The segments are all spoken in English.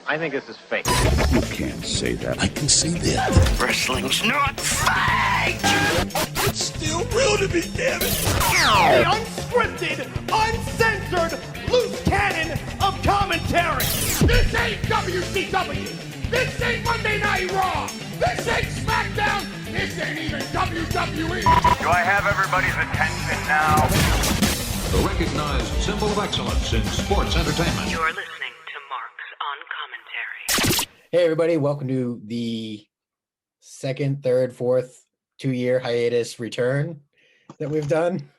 I think this is fake. You can't say that. I can say that. Wrestling's not fake! It's still real to me, damn it! The unscripted, uncensored, loose cannon of commentary. This ain't WCW. This ain't Monday Night Raw. This ain't SmackDown. This ain't even WWE. Do I have everybody's attention now? The recognized symbol of excellence in sports entertainment. You're listening to Marks on Commentary. Hey, everybody. Welcome to the second, third, fourth 2-year hiatus return that we've done.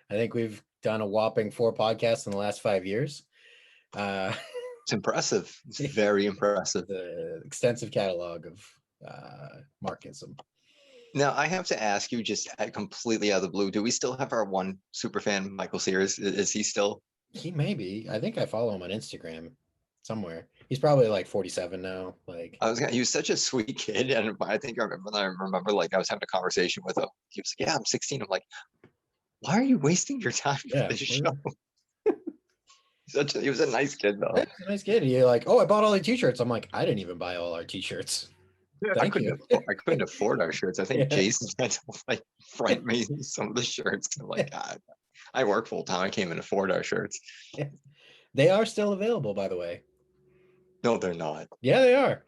I think we've done a whopping 4 podcasts in the last 5 years. It's impressive. It's very impressive. The extensive catalog of Markism. Now, I have to ask you, just completely out of the blue, do we still have our one super fan, Michael Sears? Is he still? He may be. I think I follow him on Instagram somewhere. He's probably like 47 now. He was such a sweet kid, and I remember like I was having a conversation with him. He was like, "Yeah, I'm 16." I'm like, "Why are you wasting your time for this show?" He was a nice kid, though. He's a nice kid. You're like, "Oh, I bought all the t-shirts." I'm like, "I didn't even buy all our t-shirts." I couldn't afford our shirts. I think Jason had to like front me some of the shirts. I'm like, God, I work full time. I can't even afford our shirts. They are still available, by the way. No, they're not. Yeah, they are.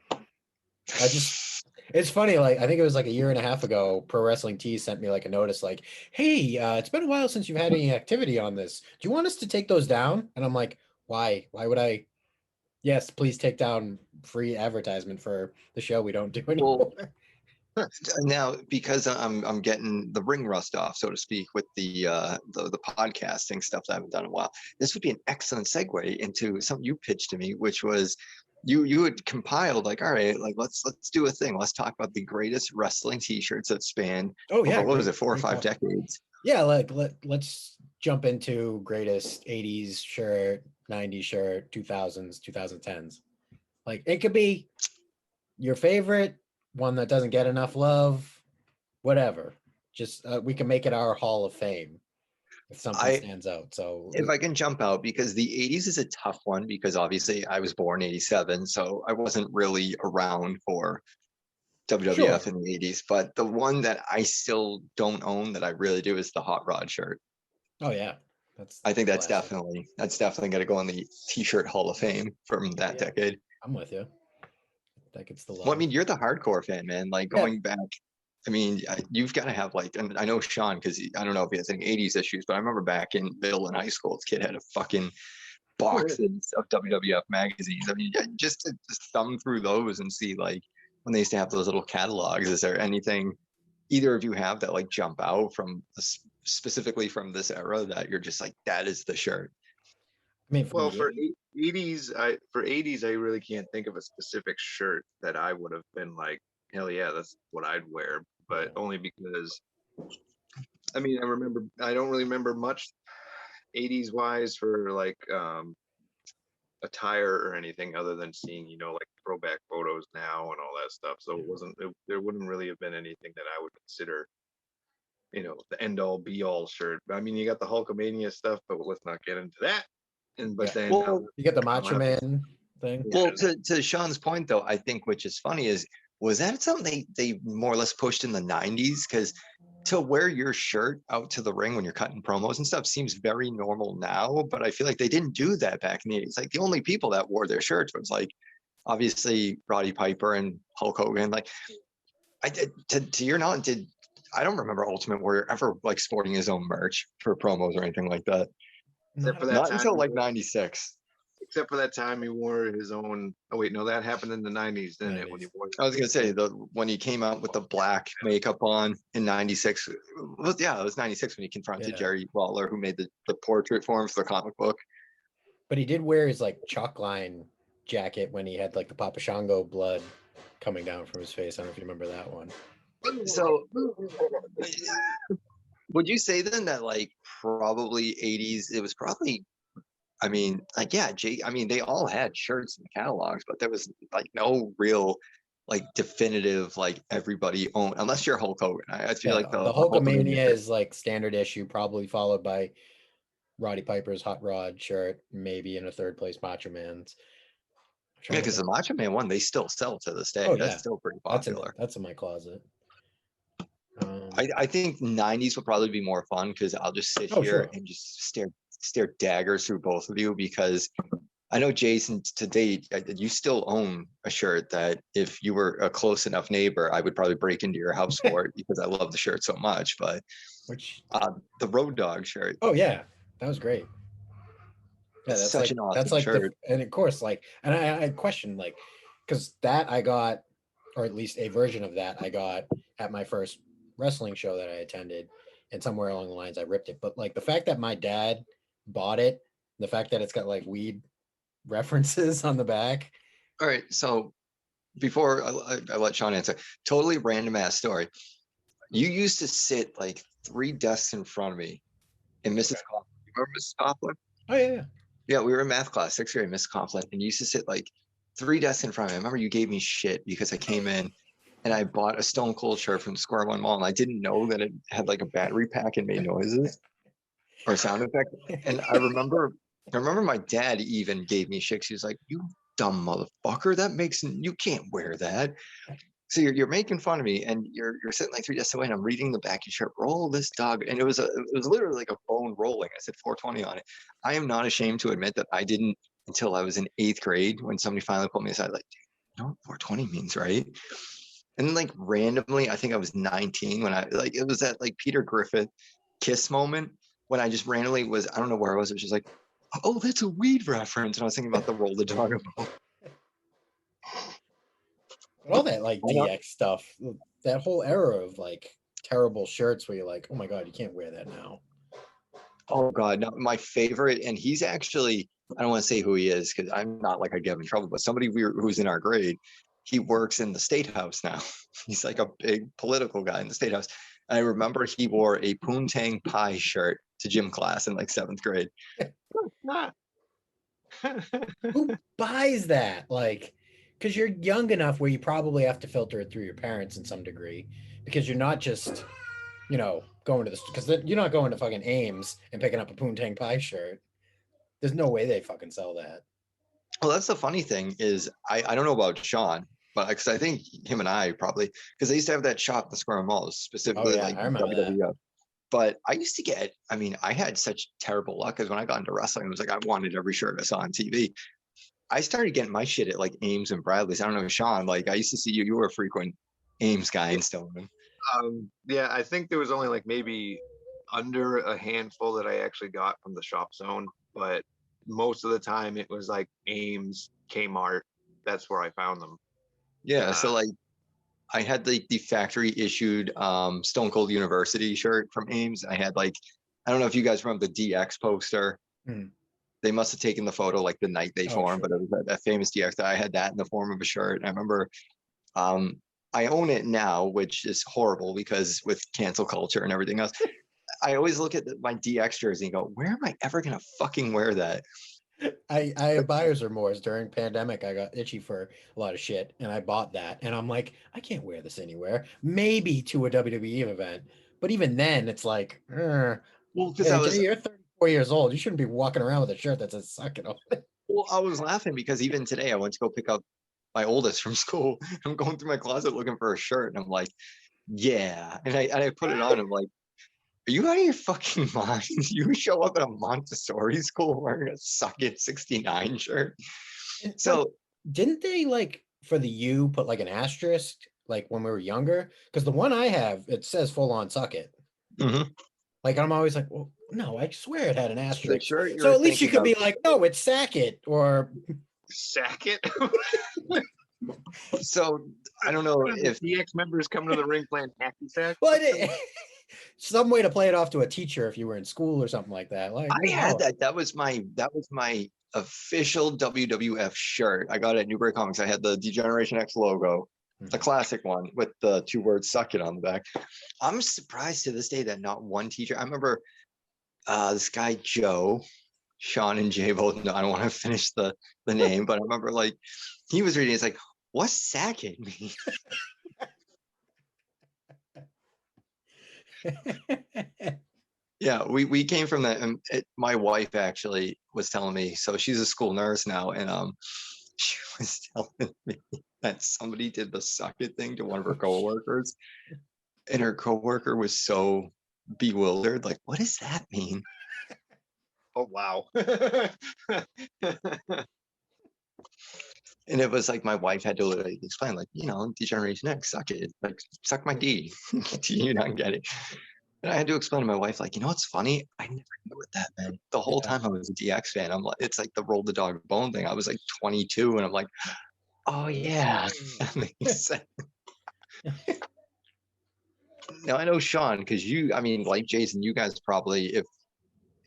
It's funny. Like, I think it was like a year and a half ago, Pro Wrestling Tees sent me like a notice like, "Hey, it's been a while since you've had any activity on this. Do you want us to take those down?" And I'm like, "Why? Why would I?" Yes, please take down free advertisement for the show we don't do anymore. Well, now, because I'm getting the ring rust off, so to speak, with the podcasting stuff that I haven't done in a while, this would be an excellent segue into something you pitched to me, which was you had compiled like, all right, like let's do a thing. Let's talk about the greatest wrestling T-shirts that span. What was it, 4 or 5 decades? Yeah, let's jump into greatest 80s shirt, 90s shirt, 2000s, 2010s. Like, it could be your favorite, one that doesn't get enough love, whatever. Just we can make it our Hall of Fame if something stands out. So if I can jump out, because the 80s is a tough one, because obviously I was born 87, so I wasn't really around for WWF in the 80s. But the one that I still don't own that I really do is the Hot Rod shirt. Oh yeah. I think that's definitely going to go on the T-shirt Hall of Fame from that decade. I'm with you. That gets the love. Well, I mean, you're the hardcore fan, man. Like, going back, I mean, you've got to have like, and I know Sean, because I don't know if he has any 80s issues, but I remember back in middle and high school, this kid had a fucking box of WWF magazines. I mean, just to thumb through those and see like when they used to have those little catalogs. Is there anything either of you have that like jump out from specifically from this era that you're just like, that is the shirt? I mean, for 80s, I really can't think of a specific shirt that I would have been like, hell yeah, that's what I'd wear. But only because, I mean, I don't really remember much 80s wise for like attire or anything other than seeing, like throwback photos now and all that stuff. So there wouldn't really have been anything that I would consider, the end all be all shirt. I mean, you got the Hulkamania stuff, but let's not get into that. Then you get the Macho Man thing. Well, to Sean's point though, I think, which is funny, was that something they more or less pushed in the 90s? Because to wear your shirt out to the ring when you're cutting promos and stuff seems very normal now, but I feel like they didn't do that back in the 80s. Like, the only people that wore their shirts was like obviously Roddy Piper and Hulk Hogan. Like, to your knowledge, I don't remember Ultimate Warrior ever like sporting his own merch for promos or anything like that. Not until like 96. Except for that time he wore his own. Oh wait, no, that happened in the 90s, didn't it? When he wore. I was gonna say when he came out with the black makeup on in 96. It was 96 when he confronted Jerry Lawler, who made the portrait for him for the comic book. But he did wear his like chalk line jacket when he had like the Papa Shango blood coming down from his face. I don't know if you remember that one. So would you say then that like probably 80s, it was probably, I mean, like, I mean, they all had shirts in the catalogs, but there was like no real like definitive, like everybody owned, unless you're Hulk Hogan. I feel like the Hulkamania is like standard issue, probably followed by Roddy Piper's Hot Rod shirt, maybe in a third place Macho Man's. Yeah, because the Macho Man one, they still sell to this day. Oh, That's yeah. still pretty That's popular. that's in my closet. I think 90s will probably be more fun because I'll just sit here sure. and just stare daggers through both of you, because I know, Jason, to date, you still own a shirt that if you were a close enough neighbor, I would probably break into your house for it because I love the shirt so much. But the Road Dogg shirt. Oh yeah, that was great. Yeah, It's that's such like an awesome shirt. and of course, like, and I questioned, like, because that I got, or at least a version of that I got at my first wrestling show that I attended, and somewhere along the lines I ripped it. But like the fact that my dad bought it, the fact that it's got like weed references on the back. All right, so before I let Sean answer, totally random ass story. You used to sit like 3 desks in front of me in Mrs. Coughlin. You remember Mrs. Coughlin? Oh yeah. Yeah, we were in math class, 6th grade, Mrs. Coughlin, and you used to sit like 3 desks in front of me. I remember you gave me shit because I came in and I bought a Stone Cold shirt from Square One Mall, and I didn't know that it had like a battery pack and made noises or sound effect. And I remember my dad even gave me shit. He was like, "You dumb motherfucker, you can't wear that." So you're making fun of me, and you're sitting like 3 desks away, and I'm reading the back of your shirt. Roll this dog, and it was literally like a bone rolling. I said 420 on it. I am not ashamed to admit that I didn't until I was in 8th grade when somebody finally pulled me aside, like, "You know what 420 means, right?" And then like randomly, I think I was 19 when it was that like Peter Griffin Kiss moment when I just randomly I don't know where I was. It was just like, "Oh, that's a weed reference," and I was thinking about the Roll the Dog. All that like DX stuff, that whole era of like terrible shirts where you're like, oh my god, you can't wear that now. Oh god, no, my favorite, and he's actually, I don't want to say who he is because I'm not like I get him in trouble, but somebody who's in our grade, he works in the State House now. He's like a big political guy in the State House. And I remember he wore a Poontang Pie shirt to gym class in like 7th grade. Who buys that? Like, because you're young enough where you probably have to filter it through your parents in some degree, because you're not just, going to because you're not going to fucking Ames and picking up a Poontang Pie shirt. There's no way they fucking sell that. Well, that's the funny thing is I don't know about Sean, but because I think him and I probably, because they used to have that shop in the Square Mall, specifically like I remember WWF. that. But I used to get, I had such terrible luck because when I got into wrestling, it was like I wanted every shirt I saw on TV. I started getting my shit at like Ames and Bradley's. I don't know, Sean, like I used to see you were a frequent Ames guy in Stillman. Yeah, I think there was only like maybe under a handful that I actually got from the Shop Zone, but most of the time it was like Ames, Kmart. That's where I found them. Yeah, so like I had the factory issued Stone Cold University shirt from Ames. I had like, I don't know if you guys remember the DX poster. They must have taken the photo like the night they formed, but it was that famous DX. I had that in the form of a shirt. And I remember I own it now, which is horrible because with cancel culture and everything else, I always look at my DX jersey and go, where am I ever going to fucking wear that? I have buyer's remorse. During pandemic, I got itchy for a lot of shit, and I bought that. And I'm like, I can't wear this anywhere. Maybe to a WWE event, but even then, it's like, well, because you're 34 years old, you shouldn't be walking around with a shirt that says "suck it" on it. Well, I was laughing because even today, I went to go pick up my oldest from school. I'm going through my closet looking for a shirt, and I'm like, yeah, and I put it on. I'm like, are you out of your fucking mind? You show up at a Montessori school wearing a "Suck It" 69 shirt. So didn't they like for the U put like an asterisk like when we were younger? Because the one I have, it says full on "Suck It." Like I'm always like, well, no, I swear it had an asterisk. So at least you could be like, no, it's "Sack It" or "Sack It." So I don't know if DX members come to the ring playing hacky sack. Well, some way to play it off to a teacher if you were in school or something like that. Like I had that. That was my official WWF shirt. I got it at Newbury Comics. I had the Degeneration X logo, the classic one with the 2 words "suck it" on the back. I'm surprised to this day that not one teacher. I remember this guy Joe, Sean and Jay both know. I don't want to finish the name, but I remember like he was reading. It's like, what's "sack it" mean? Yeah, we came from that, and my wife actually was telling me. So she's a school nurse now, and was telling me that somebody did the suck it thing to one of her coworkers, and her coworker was so bewildered, like, what does that mean? Oh wow. And it was like my wife had to literally explain, like, Degeneration X, suck it, like, suck my D. Do you not get it? And I had to explain to my wife, like, what's funny? I never knew what that meant. The whole time I was a DX fan, I'm like, it's like the roll the dog bone thing. I was like 22, and I'm like, oh yeah, that makes sense. Now I know Sean, because like Jason, you guys probably, if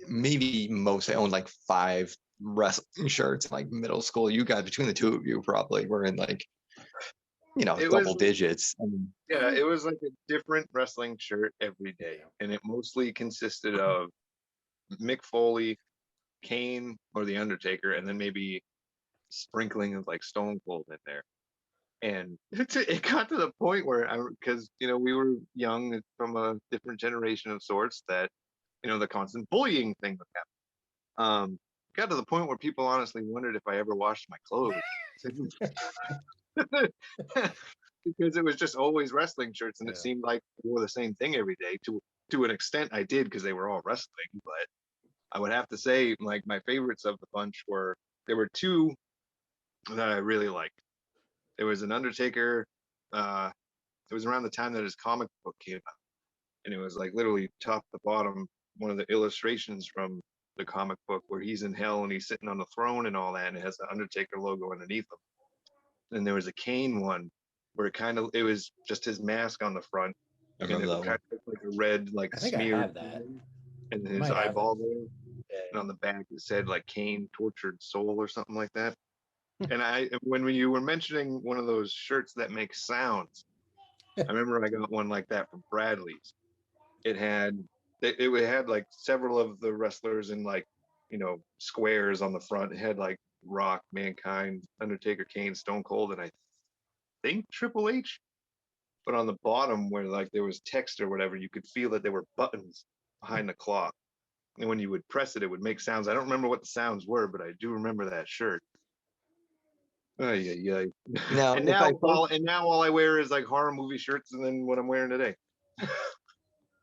maybe most, I owned like 5 wrestling shirts in like middle school. You guys, between the two of you, probably were in like, double digits. Yeah, it was like a different wrestling shirt every day, and it mostly consisted of Mick Foley, Kane, or The Undertaker, and then maybe sprinkling of like Stone Cold in there. And it got to the point where because we were young from a different generation of sorts, that the constant bullying thing would happen. Got to the point where people honestly wondered if I ever washed my clothes. Because it was just always wrestling shirts, and it seemed like I wore the same thing every day. To an extent I did, because they were all wrestling, but I would have to say, like, my favorites of the bunch there were 2 that I really liked. There was an Undertaker, it was around the time that his comic book came out, and it was like literally top to bottom one of the illustrations from the comic book where he's in hell and he's sitting on the throne and all that, and it has the Undertaker logo underneath him. And there was a Kane one where it was just his mask on the front, and it kind of looked like a red, like, I think smeared, I have that. and his eyeball there. And on the back it said like Kane Tortured Soul or something like that. And when you were mentioning one of those shirts that makes sounds, I remember I got one like that from Bradley's. It had like several of the wrestlers in like, squares on the front. It had like Rock, Mankind, Undertaker, Kane, Stone Cold, and I think Triple H. But on the bottom, where like there was text or whatever, you could feel that there were buttons behind the cloth. And when you would press it, it would make sounds. I don't remember what the sounds were, but I do remember that shirt. Yeah. Now, and now all I wear is like horror movie shirts, and then what I'm wearing today.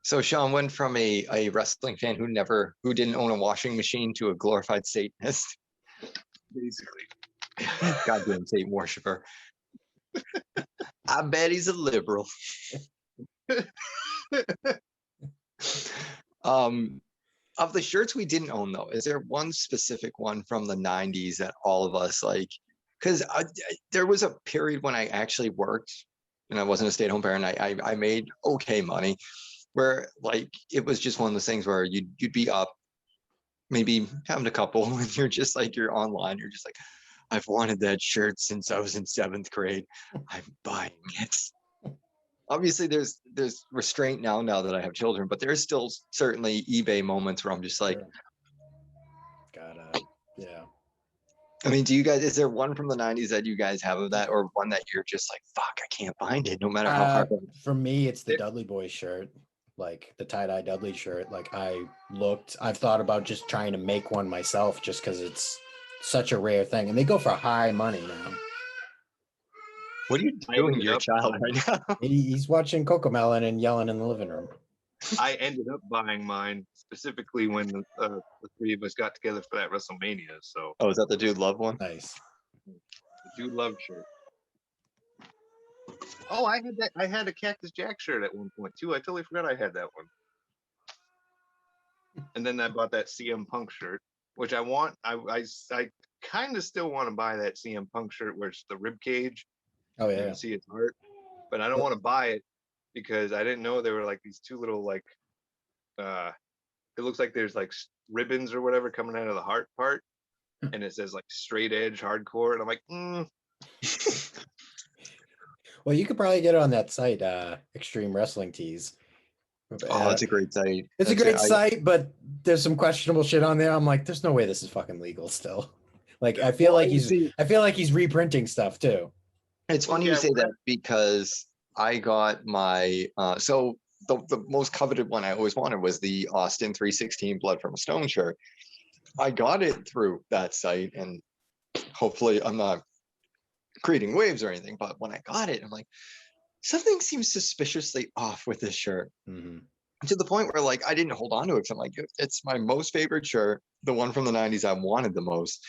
So Sean went from a wrestling fan who didn't own a washing machine to a glorified Satanist. Basically. Goddamn Satan worshiper. I bet he's a liberal. Of the shirts we didn't own, though, is there one specific one from the 90s that all of us like? Because there was a period when I actually worked, and I wasn't a stay-at-home parent. I made okay money, where like it was just one of those things where you'd be up, maybe having a couple, and you're online, you're just like, I've wanted that shirt since I was in 7th grade. I'm buying it. Obviously, there's restraint now that I have children, but there's still certainly eBay moments where I'm just like, yeah. I mean, is there one from the 90s that you guys have of that, or one that you're just like, fuck, I can't find it, no matter how hard? For me, it's the Dudley Boy shirt, like the tie-dye Dudley shirt. Like I've thought about just trying to make one myself, just because it's such a rare thing, and they go for high money now. What are you doing to your child right now? He's watching CoComelon and yelling in the living room. I ended up buying mine specifically when the 3 of us got together for that WrestleMania. So. Oh, is that the Dude Love one? Nice. The Dude Love shirt. Oh, I had that. I had a Cactus Jack shirt at one point too. I totally forgot I had that one. And then I bought that CM Punk shirt, which I want. I kind of still want to buy that CM Punk shirt where it's the rib cage. Oh yeah. You can see his heart, but I don't want to buy it because I didn't know there were like these 2 little like. It looks like there's like ribbons or whatever coming out of the heart part, and it says like straight edge hardcore, and I'm like, Well, you could probably get it on that site, Extreme Wrestling Tees. Oh, it's a great site. It's a great site, but there's some questionable shit on there. I'm like, there's no way this is fucking legal still. Like, I feel like he's reprinting stuff too. It's funny you say that, because I got my so the most coveted one I always wanted was the Austin 316 Blood from a Stone shirt. I got it through that site, and hopefully I'm not creating waves or anything, but when I got it, I'm like, something seems suspiciously off with this shirt. To the point where like I didn't hold on to it. I'm like, it's my most favorite shirt, the one from the 90s I wanted the most.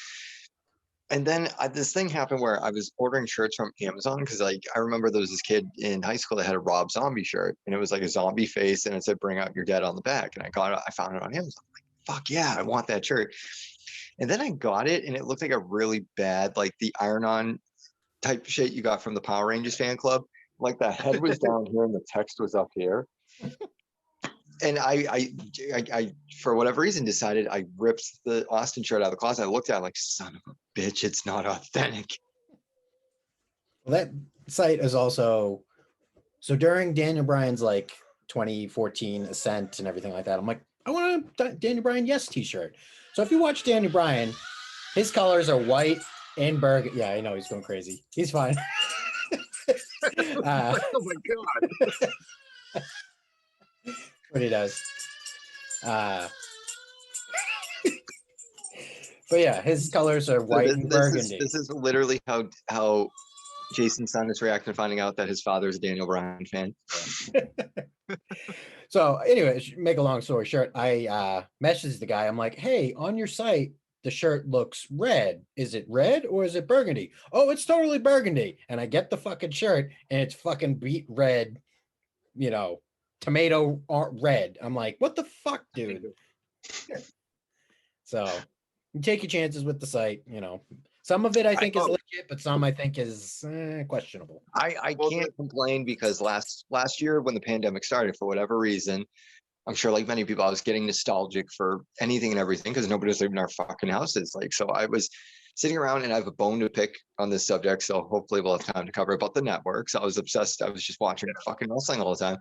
And then this thing happened where I was ordering shirts from Amazon because like I remember there was this kid in high school that had a Rob Zombie shirt and it was like a zombie face and it said "Bring out your dead" on the back. And I found it on Amazon. I'm like, fuck yeah, I want that shirt. And then I got it and it looked like a really bad, like the iron-on type shit you got from the Power Rangers fan club. Like the head was down here and the text was up here. And I, for whatever reason, decided I ripped the Austin shirt out of the closet. I looked at it like, son of a bitch, it's not authentic. Well, that site is also, so during Daniel Bryan's like 2014 ascent and everything like that, I'm like, I want a Daniel Bryan Yes t-shirt. So if you watch Daniel Bryan, his colors are white and burgundy. Yeah, I know he's going crazy. He's fine. Oh my god. What he does. But yeah, his colors are white and burgundy. This is literally how Jason's son is reacting to finding out that his father is a Daniel Bryan fan. So anyway, make a long story short, I messaged the guy. I'm like, hey, on your site, the shirt looks red. Is it red or is it burgundy? Oh, it's totally burgundy. And I get the fucking shirt and it's fucking beet red, you know, tomato red. I'm like, what the fuck, dude? So you take your chances with the site, you know. Some of it I think is legit, but some I think is questionable. I can't complain because last year when the pandemic started, for whatever reason, I'm sure like many people, I was getting nostalgic for anything and everything because nobody was living in our fucking houses. Like, so I was sitting around and I have a bone to pick on this subject. So hopefully we'll have time to cover about the networks. I was obsessed. I was just watching fucking wrestling all the time.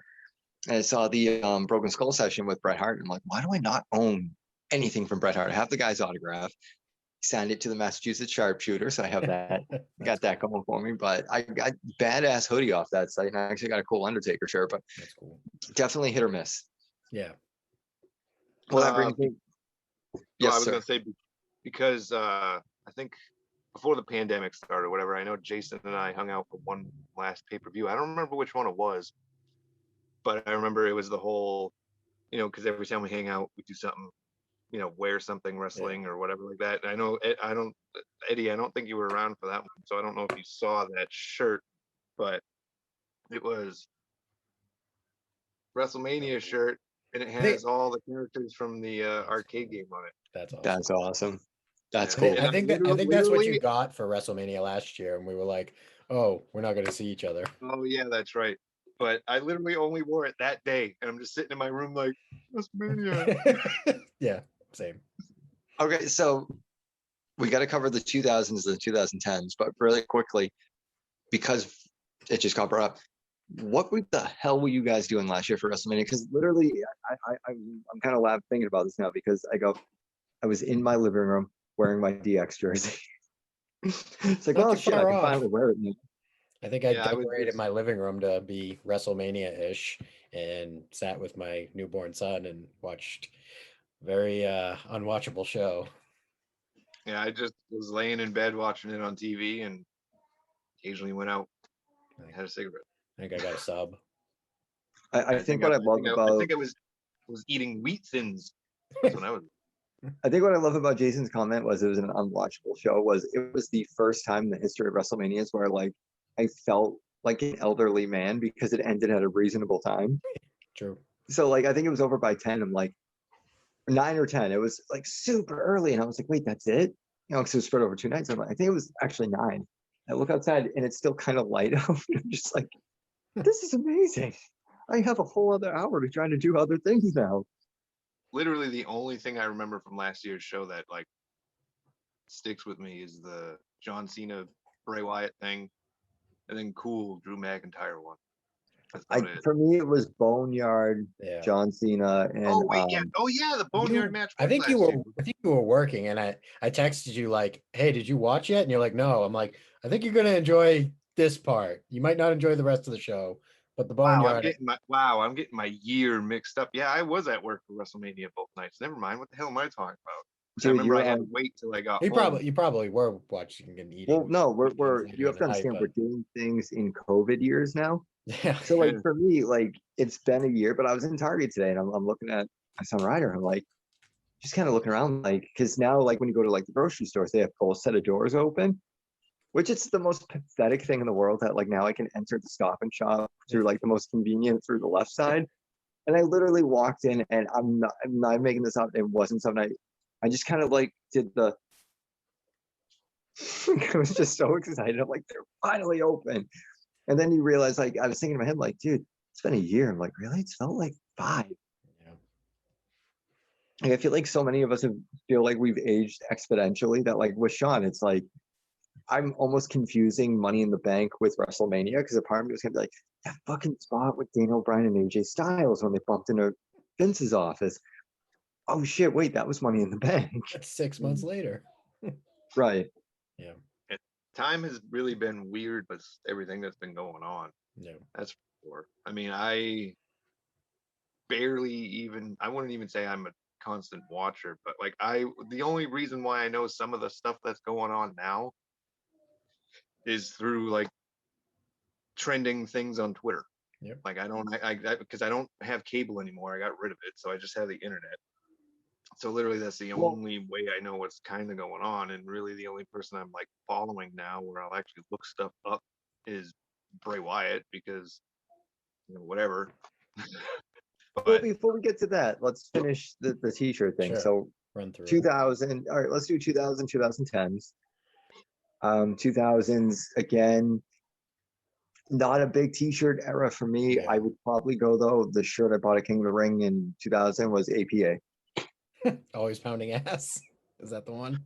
And I saw the Broken Skull session with Bret Hart. And I'm like, why do I not own anything from Bret Hart? I have the guy's autograph. He signed it to the Massachusetts Sharpshooter. So I have that. Got that going for me. But I got badass hoodie off that site. And I actually got a cool Undertaker shirt. But that's cool. Definitely hit or miss. Yeah. Well, that brings me. Yes, I was going to say, because I think before the pandemic started or whatever, I know Jason and I hung out for one last pay-per-view. I don't remember which one it was, but I remember it was the whole, you know, because every time we hang out, we do something, you know, wear something wrestling or whatever like that. And I know, Eddie, I don't think you were around for that one, so I don't know if you saw that shirt, but it was WrestleMania shirt, and it has all the characters from the arcade game on it. That's awesome. That's awesome. That's cool. I think that's what you got for WrestleMania last year, and we were like, "Oh, we're not going to see each other." Oh yeah, that's right. But I literally only wore it that day, and I'm just sitting in my room like, WrestleMania. Yeah, same. Okay, so we got to cover the 2000s and the 2010s, but really quickly, because it just got brought up. What the hell were you guys doing last year for WrestleMania? Because literally, I'm kind of laughing thinking about this now because I was in my living room wearing my DX jersey. It's like, oh shit, I can finally wear it now. I think I decorated my living room to be WrestleMania-ish and sat with my newborn son and watched a very unwatchable show. Yeah, I just was laying in bed watching it on TV and occasionally went out and had a cigarette. I think I got a sub. I think what I love about... I think I was eating wheat thins. That's when I was... I think what I love about Jason's comment was it was an unwatchable show. It was the first time in the history of WrestleManias where like I felt like an elderly man because it ended at a reasonable time. True. So like I think it was over by 10. I'm like 9 or 10. It was like super early, and I was like, wait, that's it? You know, because it was spread over 2 nights. I'm like, I think it was actually 9. I look outside and it's still kind of light out. I'm just like, this is amazing. I have a whole other hour to try to do other things now. Literally the only thing I remember from last year's show that like sticks with me is the John Cena Bray Wyatt thing, and then Cool Drew McIntyre one. For me, it was Boneyard, John Cena, and the Boneyard match. I think you were working, and I texted you like, "Hey, did you watch yet?" And you're like, "No." I'm like, "I think you're gonna enjoy this part. You might not enjoy the rest of the show, but the Boneyard." I'm getting my year mixed up. Yeah, I was at work for WrestleMania both nights. Never mind. What the hell am I talking about? I Dude, remember you're I had to on. wait till I got You home. probably were watching and eating. Well, no, we're weekends you later have in to the night, understand we're but doing things in COVID years now. yeah. So like Yeah. for me, like it's been a year, but I was in Target today and I'm looking at my son Ryder. I'm like, just kind of looking around, like, because now like when you go to like the grocery stores, they have full set of doors open, which it's the most pathetic thing in the world that like now I can enter the Stop and Shop through like the most convenient through the left side. And I literally walked in and I'm not making this up. It wasn't something I just kind of like did the I was just so excited. I'm like, they're finally open. And then you realize, like, I was thinking in my head, like, dude, it's been a year. I'm like, really? It's felt like 5. Yeah. Like, I feel like so many of us feel like we've aged exponentially. That, like, with Sean, it's like I'm almost confusing Money in the Bank with WrestleMania because a part of me was gonna be like, that fucking spot with Daniel Bryan and AJ Styles when they bumped into Vince's office. Oh shit! Wait, that was Money in the Bank. That's 6 months later. Right. Yeah. Time has really been weird with everything that's been going on. Yeah. That's for sure. I mean, I wouldn't even say I'm a constant watcher, but like the only reason why I know some of the stuff that's going on now is through like trending things on Twitter. Yep. Like because I don't have cable anymore. I got rid of it, so I just have the internet. So literally that's the only way I know what's kind of going on. And really the only person I'm like following now where I'll actually look stuff up is Bray Wyatt because whatever. Well, before we get to that, let's finish the t-shirt thing. Sure. So Run through 2000, all right, let's do 2000, 2010s. 2000s, again, not a big t-shirt era for me. Yeah. I would probably go, though, the shirt I bought at King of the Ring in 2000 was APA. Always pounding ass. Is that the one?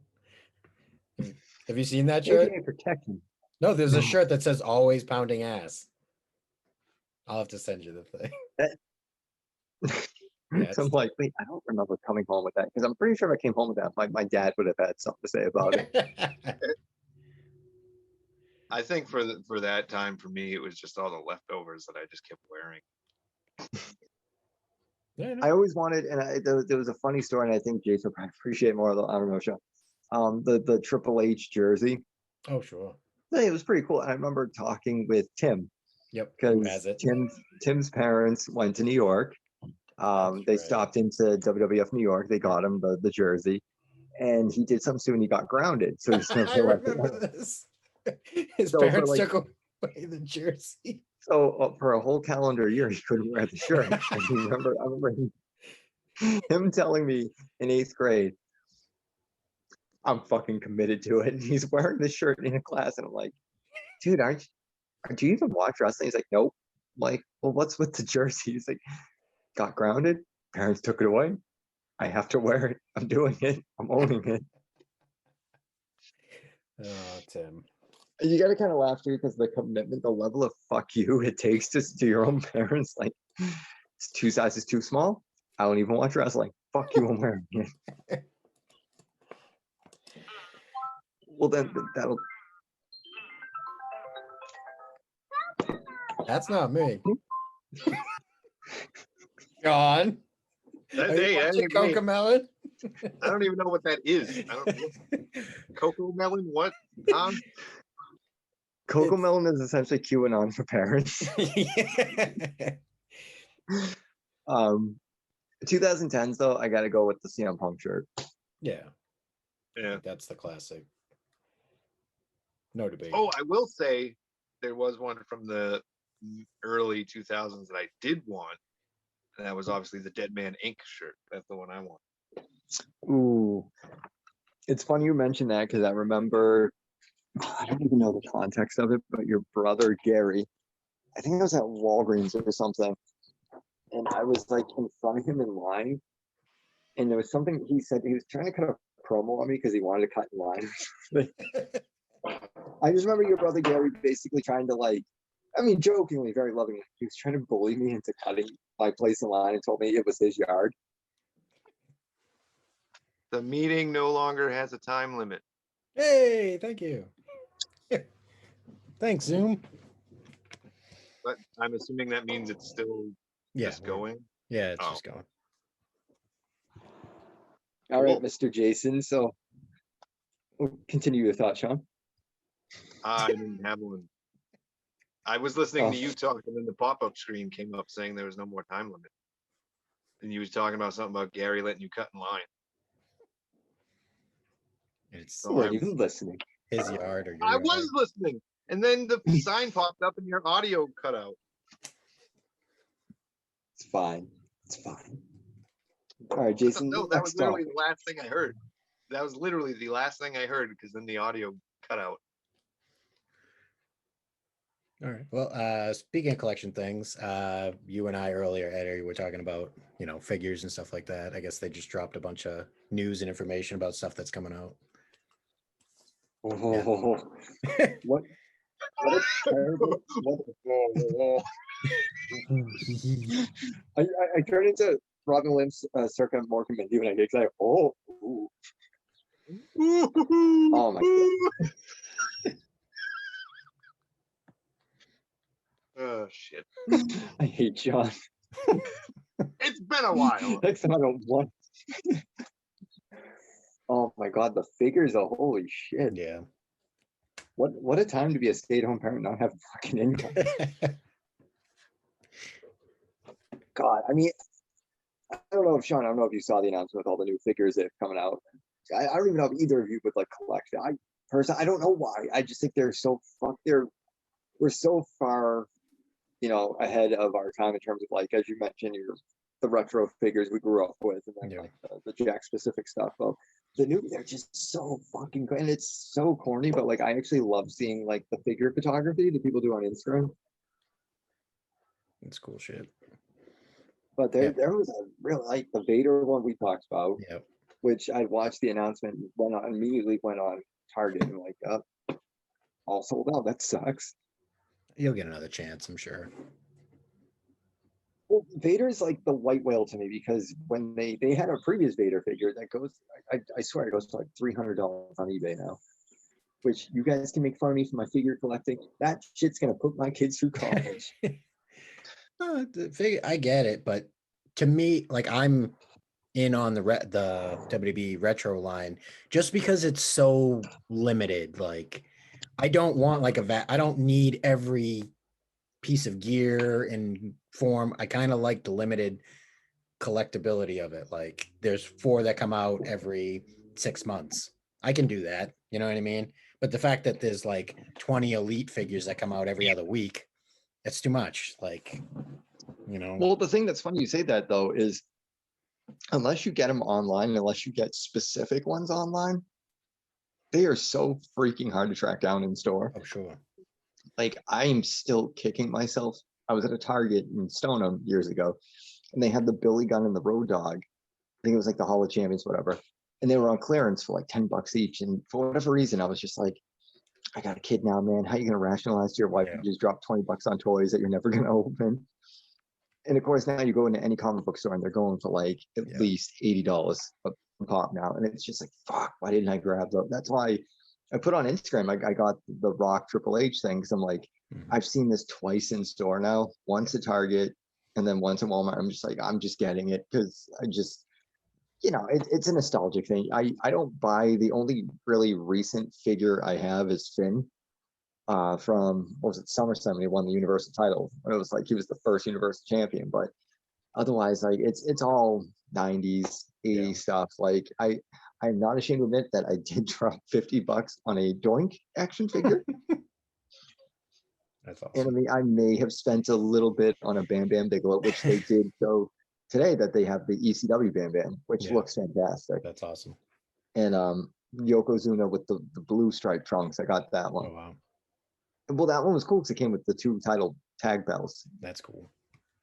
Have you seen that shirt? APA protection. No, there's a shirt that says always pounding ass. I'll have to send you the thing. Yeah, So I'm like, wait, I don't remember coming home with that because I'm pretty sure if I came home with that, my dad would have had something to say about it. I think for that time for me it was just all the leftovers that I just kept wearing. Yeah, I always wanted, and there was a funny story, and I think Jason would probably appreciate more of the, I don't know, show. The Triple H jersey. Oh, sure. It was pretty cool. And I remember talking with Tim. Yep. Who has Because it? Tim's parents went to New York. They right. stopped into WWF New York. They got him the jersey, and he did something soon. He got grounded. So he's I remember this. His So for, parents like- took away the jersey. So for a whole calendar year, he couldn't wear the shirt. And I remember him telling me in 8th grade, I'm fucking committed to it. And he's wearing the shirt in a class. And I'm like, dude, do you even watch wrestling? He's like, nope. I'm like, well, what's with the jersey? He's like, got grounded. Parents took it away. I have to wear it. I'm doing it. I'm owning it. Oh, Tim. You got to kind of laugh too because the commitment, the level of fuck you it takes to your own parents. Like, it's 2 sizes too small. I don't even watch wrestling. Fuck you, I'm wearing it. Well, then that'll. That's not me. John. That Are you ain't watching me. CoComelon? I don't even know what that is. Cocoa melon? What? CoComelon is essentially QAnon for parents. Yeah. 2010s though, I got to go with the CM Punk shirt. Yeah. Yeah. That's the classic. No debate. Oh, I will say there was one from the early 2000s that I did want, and that was obviously the Dead Man Inc. shirt. That's the one I want. Ooh, it's funny you mentioned that because I remember, I don't even know the context of it, but your brother Gary, I think I was at Walgreens or something, and I was like in front of him in line, and there was something he said. He was trying to cut a promo on me because he wanted to cut in line. I just remember your brother Gary basically trying to, like, I mean, jokingly, very lovingly, he was trying to bully me into cutting my place in line and told me it was his yard. The meeting no longer has a time limit. Hey, thank you. Thanks, Zoom. But I'm assuming that means it's still Yeah, just going. Yeah, it's Oh. just going. All right, Mr. Jason. So we'll continue your thought, Sean. I didn't have one. I was listening to you talk, and then the pop-up screen came up saying there was no more time limit. And you was talking about something about Gary letting you cut in line. It's Were you listening? his yard or your I yard. was listening, and then the sign popped up and your audio cut out. It's fine. It's fine. All right, Jason. No, that was next literally topic. the last thing I heard. That was literally the last thing I heard because then the audio cut out. All right. Well, speaking of collection things, you and I earlier, Eddie, were talking about, figures and stuff like that. I guess they just dropped a bunch of news and information about stuff that's coming out. Oh, what a terrible. I turned into Robin Williams circa Morgan Mindy when I get excited. Oh my God. Oh shit. I hate John. It's been a while. Next time I don't want. Oh my God, the figures are holy shit. Yeah. What a time to be a stay-at-home parent, not have fucking income. God, I mean, I don't know if Sean, I don't know if you saw the announcement with all the new figures that are coming out. I don't even know if either of you would like collect it. I don't know why. I just think they're so we're so far, ahead of our time in terms of, like, as you mentioned, the retro figures we grew up with, and then like the Jack specific stuff. Well, the new, they're just so fucking great, and it's so corny, but like I actually love seeing like the figure photography that people do on Instagram. It's cool shit. But there was a real, like, the Vader one we talked about, Yep. which I watched the announcement and immediately went on Target and like, all sold out. That sucks. You'll get another chance, I'm sure. Well, Vader's like the white whale to me, because when they had a previous Vader figure that goes, I swear it goes to like $300 on eBay now, which you guys can make fun of me for my figure collecting. That shit's gonna put my kids through college. I get it, but to me, like, I'm in on the WB retro line just because it's so limited. Like, I don't want like I don't need every piece of gear and form. I kind of like the limited collectability of it. Like, there's 4 that come out every 6 months. I can do that. You know what I mean? But the fact that there's like 20 elite figures that come out every other week, it's too much. Like, Well, the thing that's funny you say that though is, unless you get them online, unless you get specific ones online, they are so freaking hard to track down in store. Oh, sure. Like, I'm still kicking myself. I was at a Target in Stoneham years ago, and they had the Billy Gunn and the Road Dog. I think it was like the Hall of Champions, whatever. And they were on clearance for like $10 each. And for whatever reason, I was just like, I got a kid now, man. How are you going to rationalize to your wife you just dropped $20 on toys that you're never going to open? And of course, now you go into any comic book store and they're going for like at least $80 a pop now. And it's just like, fuck, why didn't I grab them? That's why I put on Instagram, I got the Rock Triple H thing, because I'm like, I've seen this twice in store now, once at Target and then once at Walmart. I'm just like, I'm just getting it because I just, it's a nostalgic thing. I don't buy, the only really recent figure I have is Finn. From, what was it, SummerSlam when he won the Universal title. It was like he was the first Universal champion, but otherwise, like, it's all 90s, 80s stuff. Like, I'm not ashamed to admit that I did drop $50 on a Doink action figure. That's awesome. And I mean, I may have spent a little bit on a Bam Bam Bigelow, which they did show today that they have the ECW Bam Bam, which looks fantastic. That's awesome. And Yokozuna with the blue striped trunks. I got that one. Oh, wow. Well, that one was cool because it came with the 2 title tag belts. That's cool.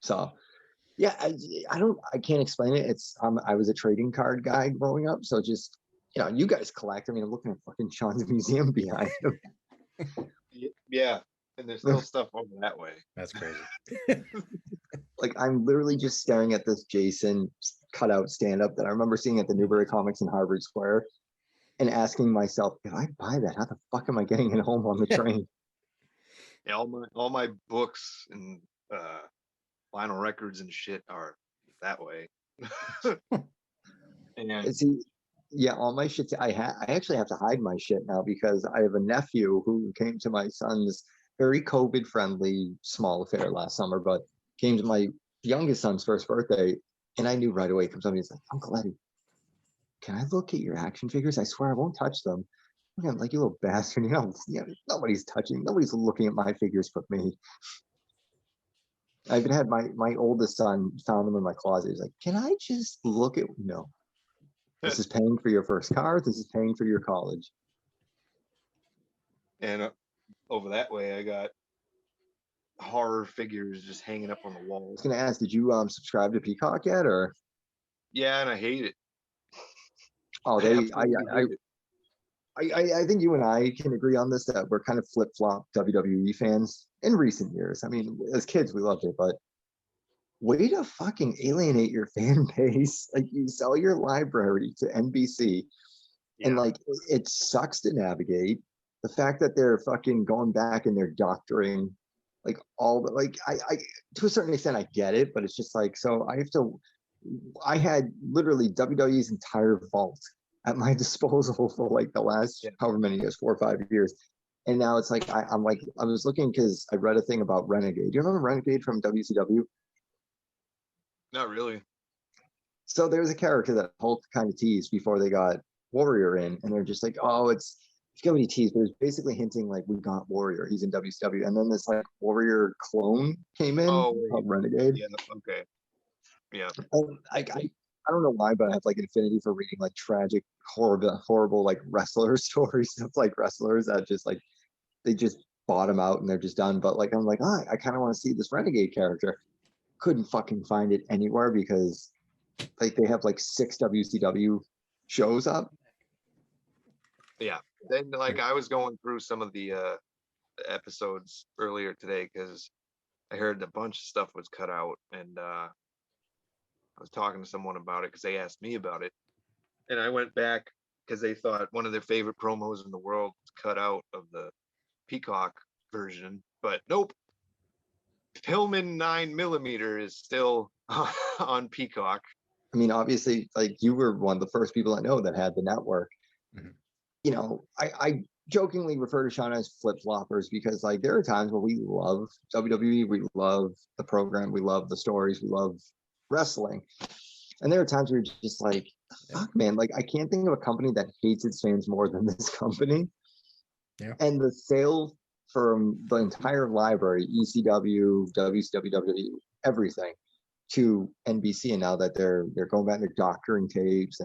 So, yeah, I can't explain it. It's I was a trading card guy growing up, so just, you guys collect. I mean, I'm looking at fucking Sean's museum behind him. Yeah, and there's still stuff over that way. That's crazy. Like, I'm literally just staring at this Jason cutout stand-up that I remember seeing at the Newbury Comics in Harvard Square, and asking myself, if I buy that, how the fuck am I getting it home on the train? Yeah, all my books and vinyl records and shit are that way. And See, Yeah, all my shit. I actually have to hide my shit now because I have a nephew who came to my son's very COVID friendly small affair last summer, but came to my youngest son's first birthday, and I knew right away. He comes up, he's like, "Uncle Eddie, can I look at your action figures? I swear I won't touch them." I'm like, "You little bastard! Nobody's touching, nobody's looking at my figures but me." I even had my oldest son found them in my closet. He's like, "Can I just look at?" No. This is paying for your first car. This is paying for your college. And over that way, I got horror figures just hanging up on the I walls. was gonna ask, did you subscribe to Peacock yet, or? Yeah, and I hate it. Oh, I think you and I can agree on this, that we're kind of flip-flop WWE fans in recent years. I mean, as kids, we loved it, but way to fucking alienate your fan base. Like, you sell your library to NBC, and like, it sucks to navigate. The fact that they're fucking going back and they're doctoring, like, all the, like, I to a certain extent I get it, but it's just like, so I had literally WWE's entire vault at my disposal for like the last however many years, 4 or 5 years. And now it's like, I'm like, I was looking because I read a thing about Renegade. Do you remember Renegade from WCW? Not really. So there was a character that Hulk kind of teased before they got Warrior in, and they're just like, "Oh, it's going to be teased," but it was basically hinting like, "We got Warrior, he's in WCW." And then this like Warrior clone came in called Renegade. Yeah, okay. Yeah. And I don't know why, but I have like an affinity for reading like tragic, horrible like wrestler stories of like wrestlers that just like, they just bottom out and they're just done. But like, I'm like, I kind of want to see this Renegade character. Couldn't fucking find it anywhere because like they have like 6 WCW shows up. Yeah. Then like I was going through some of the episodes earlier today because I heard a bunch of stuff was cut out, and I was talking to someone about it because they asked me about it, and I went back because they thought one of their favorite promos in the world was cut out of the Peacock version, but nope. Pillman 9mm is still on Peacock. I mean, obviously, like, you were one of the first people I know that had the network. Mm-hmm. You know, I jokingly refer to Sean as flip-floppers because like there are times where we love WWE, we love the program, we love the stories, we love wrestling. And there are times where you're just like, fuck, man, like I can't think of a company that hates its fans more than this company. Yeah. And the sale from the entire library, ECW, WCW, WWE, everything, to NBC, and now that they're going back, they're doctoring tapes,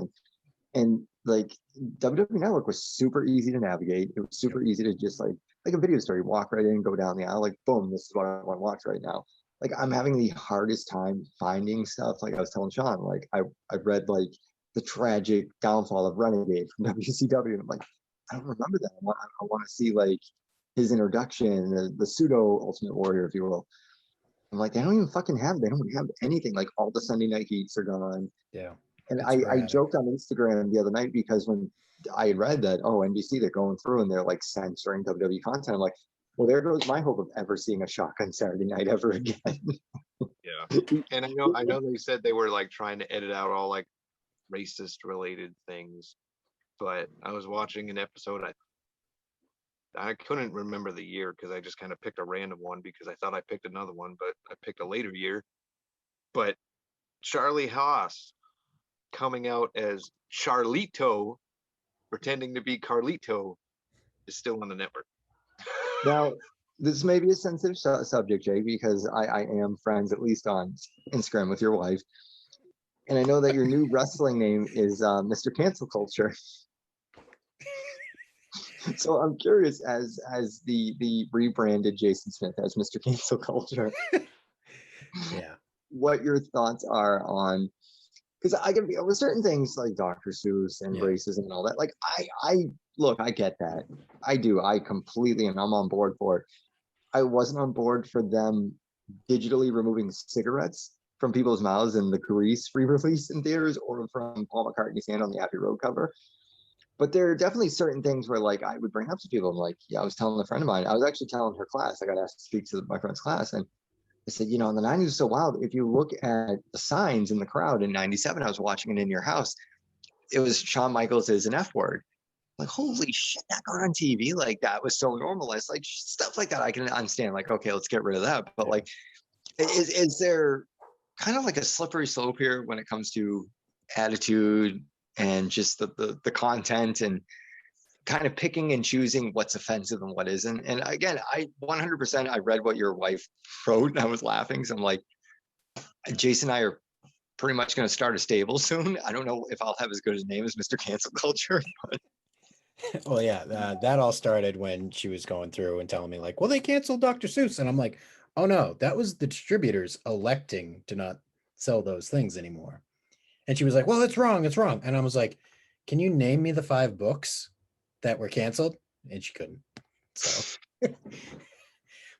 and like WWE Network was super easy to navigate. It was super easy to just like a video store, you walk right in, go down the aisle, like boom, this is what I want to watch right now. Like I'm having the hardest time finding stuff. Like I was telling Sean, like I read like the tragic downfall of Renegade from WCW, and I'm like, I don't remember that. I want to see like his introduction, the pseudo Ultimate Warrior, if you will. I'm like, they don't even fucking have, they don't have anything. Like all the Sunday night heats are gone. Yeah. And I joked on Instagram the other night because when I had read that, oh, NBC, they're going through and they're like censoring WWE content. I'm like, well, there goes my hope of ever seeing a Shotgun Saturday Night ever again. Yeah. And I know they said they were like trying to edit out all like racist related things, but I was watching an episode. I couldn't remember the year because I just kind of picked a random one because I thought I picked another one, but I picked a later year. But Charlie Haas coming out as Charlito, pretending to be Carlito, is still on the network. Now, this may be a sensitive subject, Jay, because I am friends, at least on Instagram, with your wife. And I know that your new wrestling name is Mr. Cancel Culture. So I'm curious, as the rebranded Jason Smith as Mr. Cancel Culture, yeah, what your thoughts are on, because I can be with certain things like Dr. Seuss and racism and all that. Like I look, I get that. I do. I completely, and I'm on board for it. I wasn't on board for them digitally removing cigarettes from people's mouths in the Grease re-release in theaters, or from Paul McCartney's hand on the Abbey Road cover. But there are definitely certain things where like I would bring up to people. I'm like, yeah, I was telling a friend of mine, I was actually telling her class, I got asked to speak to my friend's class, and I said, you know, in the 90s was so wild. If you look at the signs in the crowd in 97, I was watching it in your house, it was Shawn Michaels is an F word. Like, holy shit, that got on TV. Like, that was so normalized. Like, stuff like that, I can understand. Like, okay, let's get rid of that. But like, is there kind of like a slippery slope here when it comes to attitude and just the content and kind of picking and choosing what's offensive and what isn't? And again, I 100%, I read what your wife wrote and I was laughing. So I'm like, Jason and I are pretty much going to start a stable soon. I don't know if I'll have as good a name as Mr. Cancel Culture, but Well, yeah, that all started when she was going through and telling me like, well, they canceled Dr. Seuss. And I'm like, oh no, that was the distributors electing to not sell those things anymore. And she was like, well, it's wrong. It's wrong. And I was like, can you name me the 5 books that were canceled? And she couldn't. So,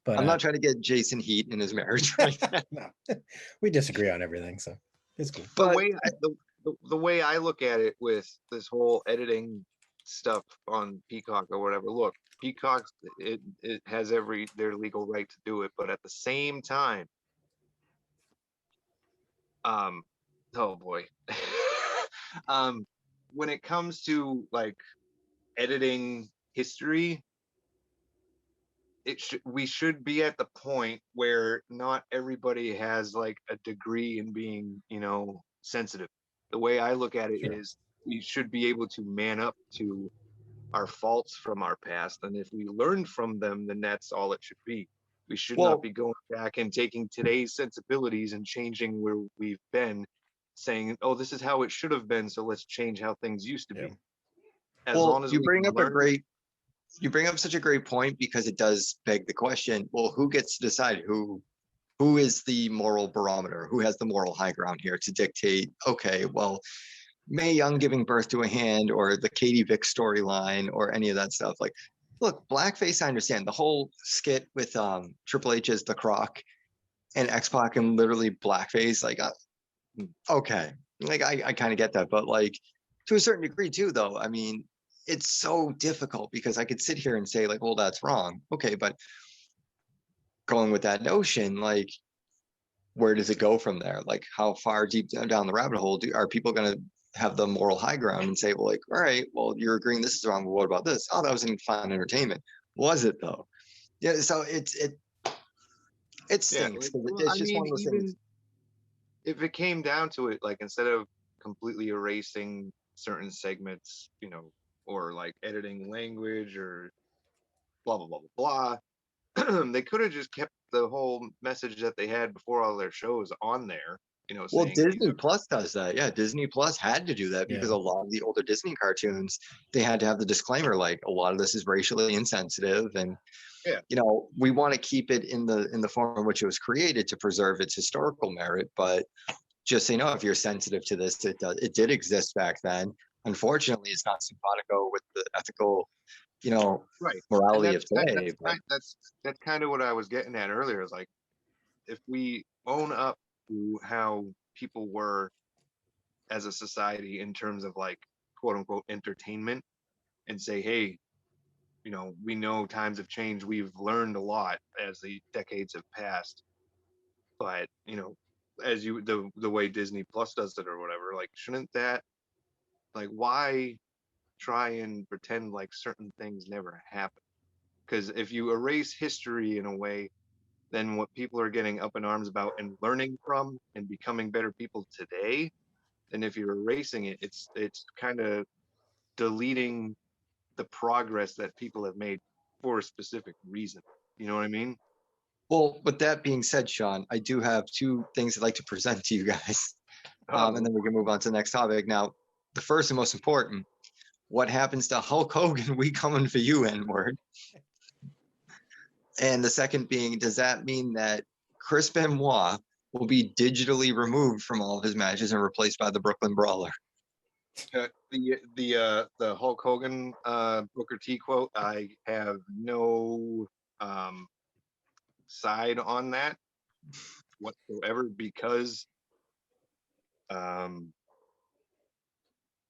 but I'm not trying to get Jason heat in his marriage right now. no, we disagree on everything. So it's cool. The way the way I look at it with this whole editing stuff on Peacock or whatever, look, Peacock, it has their legal right to do it, but at the same time, oh boy, when it comes to like editing history, we should be at the point where not everybody has like a degree in being, sensitive. The way I look at it is we should be able to man up to our faults from our past, and if we learned from them, then that's all it should be. We should not be going back and taking today's sensibilities and changing where we've been, saying, oh, this is how it should have been, so let's change how things used to be. As long as you bring up such a great point, because it does beg the question, well, who gets to decide who is the moral barometer? Who has the moral high ground here to dictate, okay, well, Mae Young giving birth to a hand, or the Katie Vick storyline, or any of that stuff? Like, look, blackface, I understand. The whole skit with Triple H as the Croc and X-Pac and literally blackface, like, okay. Like, I kind of get that. But like, to a certain degree too, though, I mean, it's so difficult because I could sit here and say like, well, that's wrong. Okay, but going with that notion, like, where does it go from there? Like, how far deep down the rabbit hole are people going to have the moral high ground and say, well, like, all right, well, you're agreeing this is wrong, but what about this? Oh, that was fun entertainment. Was it though? Yeah. So it stinks. It's just one of those things. If it came down to it, like, instead of completely erasing certain segments, or like editing language or blah blah blah blah blah, they could have just kept the whole message that they had before all their shows on there. Well, Disney Plus does that. Yeah, Disney Plus had to do that because a lot of the older Disney cartoons, they had to have the disclaimer, like, a lot of this is racially insensitive, and we want to keep it in the form in which it was created to preserve its historical merit. But just so you know, if you're sensitive to this, it did exist back then. Unfortunately, it's not simpatico with the ethical, morality of today. That's kind of what I was getting at earlier. Is like, if we own up to how people were as a society in terms of like quote unquote entertainment, and say, hey, we know times have changed, we've learned a lot as the decades have passed, but as the way Disney Plus does it or whatever, like, shouldn't that, like, why try and pretend like certain things never happened? Because if you erase history in a way, then what people are getting up in arms about and learning from and becoming better people today, and if you're erasing it, it's kind of deleting the progress that people have made for a specific reason. You know what I mean? Well, with that being said, Sean, I do have 2 things I'd like to present to you guys, and then we can move on to the next topic. Now, the first and most important, what happens to Hulk Hogan? We coming for you, N-word. And the second being, does that mean that Chris Benoit will be digitally removed from all of his matches and replaced by the Brooklyn Brawler? The Hulk Hogan Booker T quote, I have no side on that whatsoever, because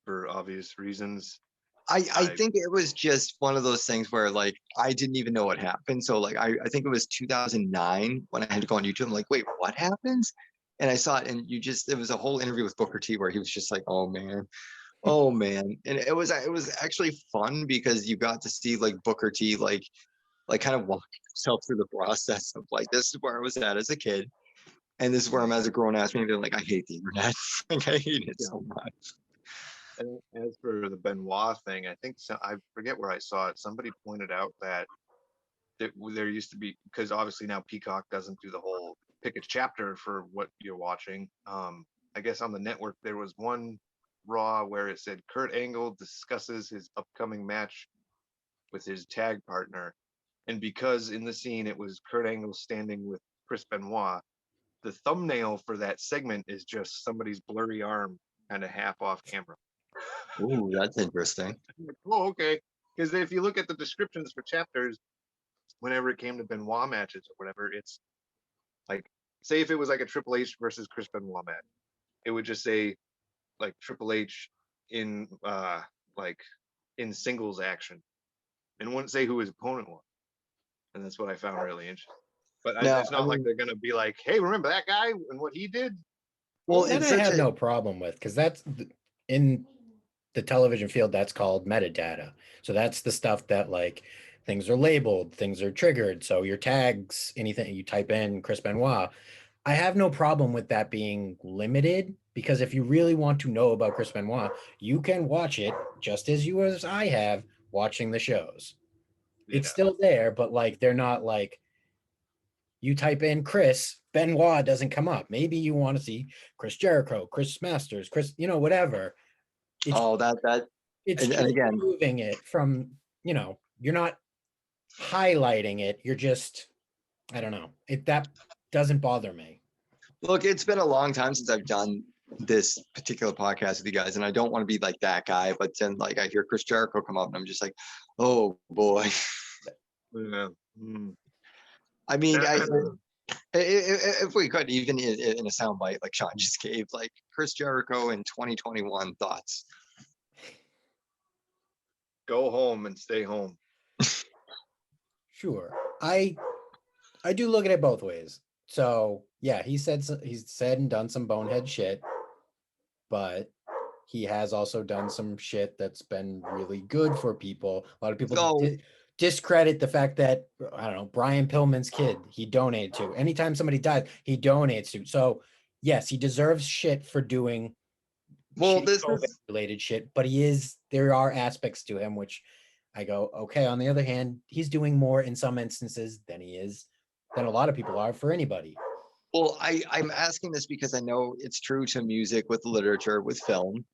for obvious reasons, I think it was just one of those things where, like, I didn't even know what happened. So like, I think it was 2009 when I had to go on YouTube. I'm like, wait, what happens? And I saw it, and it was a whole interview with Booker T where he was just like, oh man, Oh man, and it was actually fun because you got to see like Booker T like kind of walk himself through the process of like, this is where I was at as a kid, and this is where I'm as a grown ass man. They're like, I hate the internet. Like, I hate it so much. And as for the Benoit thing, I think I forget where I saw it. Somebody pointed out that there used to be, because obviously now Peacock doesn't do the whole pick a chapter for what you're watching. I guess on the network there was one Raw where it said Kurt Angle discusses his upcoming match with his tag partner, and because in the scene it was Kurt Angle standing with Chris Benoit, the thumbnail for that segment is just somebody's blurry arm kind of half off camera. Ooh, that's interesting. Oh, okay. Because if you look at the descriptions for chapters, whenever it came to Benoit matches or whatever, it's like, say if it was like a Triple H versus Chris Benoit match, it would just say like Triple H in like in singles action, and wouldn't say who his opponent was. And that's what I found really interesting. But it's not like they're gonna be like, hey, remember that guy and what he did? Well, and I have no problem with, because that's in the television field, that's called metadata. So that's the stuff that like things are labeled, things are triggered. So your tags, anything you type in Chris Benoit, I have no problem with that being limited, because if you really want to know about Chris Benoit, you can watch it just as you as I have watching the shows. Yeah. It's still there, but like they're not like, you type in Chris Benoit doesn't come up. Maybe you want to see Chris Jericho, Chris Masters, Chris, whatever. It's, it's and just again, moving it from, you're not highlighting it. You're just, I don't know. That doesn't bother me. look, it's been a long time since I've done this particular podcast with you guys, and I don't want to be like that guy, but then like I hear Chris Jericho come up and I'm just like, oh boy. Yeah. I mean, if we could, even in a soundbite like Sean just gave, like Chris Jericho in 2021 thoughts. Go home and stay home. Sure. I do look at it both ways. So yeah, he's said and done some bonehead shit, but he has also done some shit that's been really good for people. A lot of people discredit the fact that, I don't know, Brian Pillman's kid, he donated to. Anytime somebody dies, he donates to. So yes, he deserves shit for doing this related shit, but there are aspects to him which I go, okay. On the other hand, he's doing more in some instances than a lot of people are for anybody. Well, I'm asking this because I know it's true to music, with literature, with film,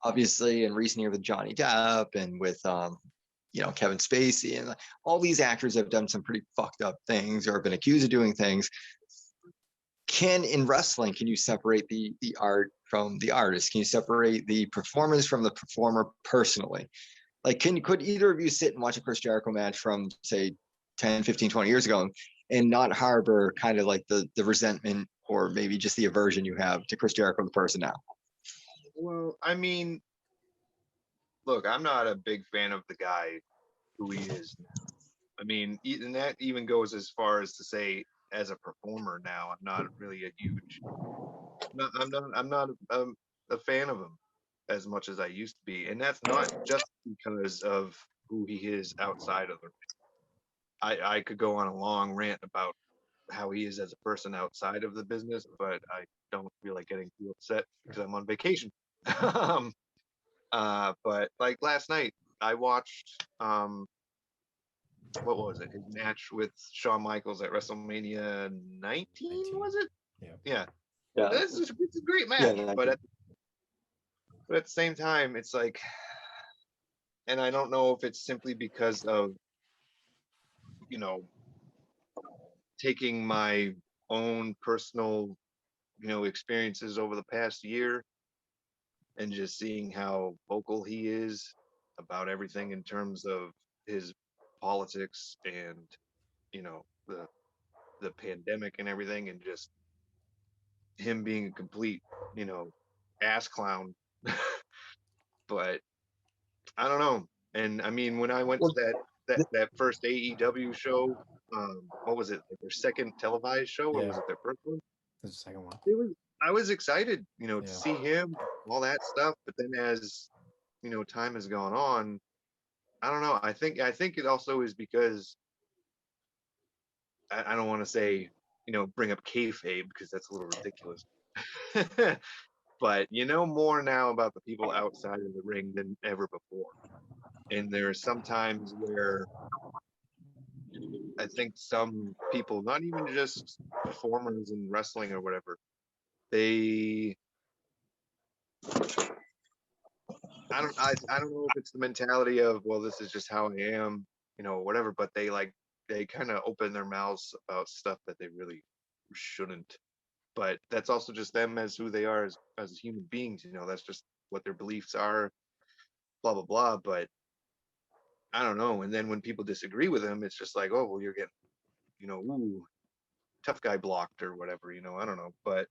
obviously in recent years with Johnny Depp and with Kevin Spacey, and all these actors have done some pretty fucked up things or have been accused of doing things. In wrestling, can you separate the art from the artist? Can you separate the performance from the performer personally? Like, could either of you sit and watch a Chris Jericho match from, say, 10, 15, 20 years ago and not harbor kind of like the resentment or maybe just the aversion you have to Chris Jericho, the person now? Well, I mean, look, I'm not a big fan of the guy who he is now. I mean, and that even goes as far as to say, as a performer now, I'm not really I'm not a fan of him as much as I used to be, and that's not just because of who he is outside of the ring. I could go on a long rant about how he is as a person outside of the business, but I don't feel like getting too upset because I'm on vacation. But like last night, I watched what was it? His match with Shawn Michaels at WrestleMania 19, was it? Yeah. This is a great match, but at the same time, it's like, and I don't know if it's simply because of, taking my own personal, experiences over the past year and just seeing how vocal he is about everything in terms of his politics and, the pandemic and everything, and just him being a complete, ass clown. But I don't know. And I mean, when I went to that first AEW show, what was it? Like their second televised show, or was it their first one? It was the second one. I was excited, to see him, all that stuff. But then as time has gone on, I don't know. I think it also is because I don't want to say, bring up kayfabe because that's a little ridiculous. But more now about the people outside of the ring than ever before. And there are some times where I think some people, not even just performers in wrestling or whatever, they I don't know if it's the mentality of, well, this is just how I am, whatever, but they kind of open their mouths about stuff that they really shouldn't. But that's also just them as who they are as human beings, that's just what their beliefs are, blah blah blah. But I don't know. And then when people disagree with them, it's just like, oh well, you're getting, ooh, tough guy blocked or whatever, I don't know. But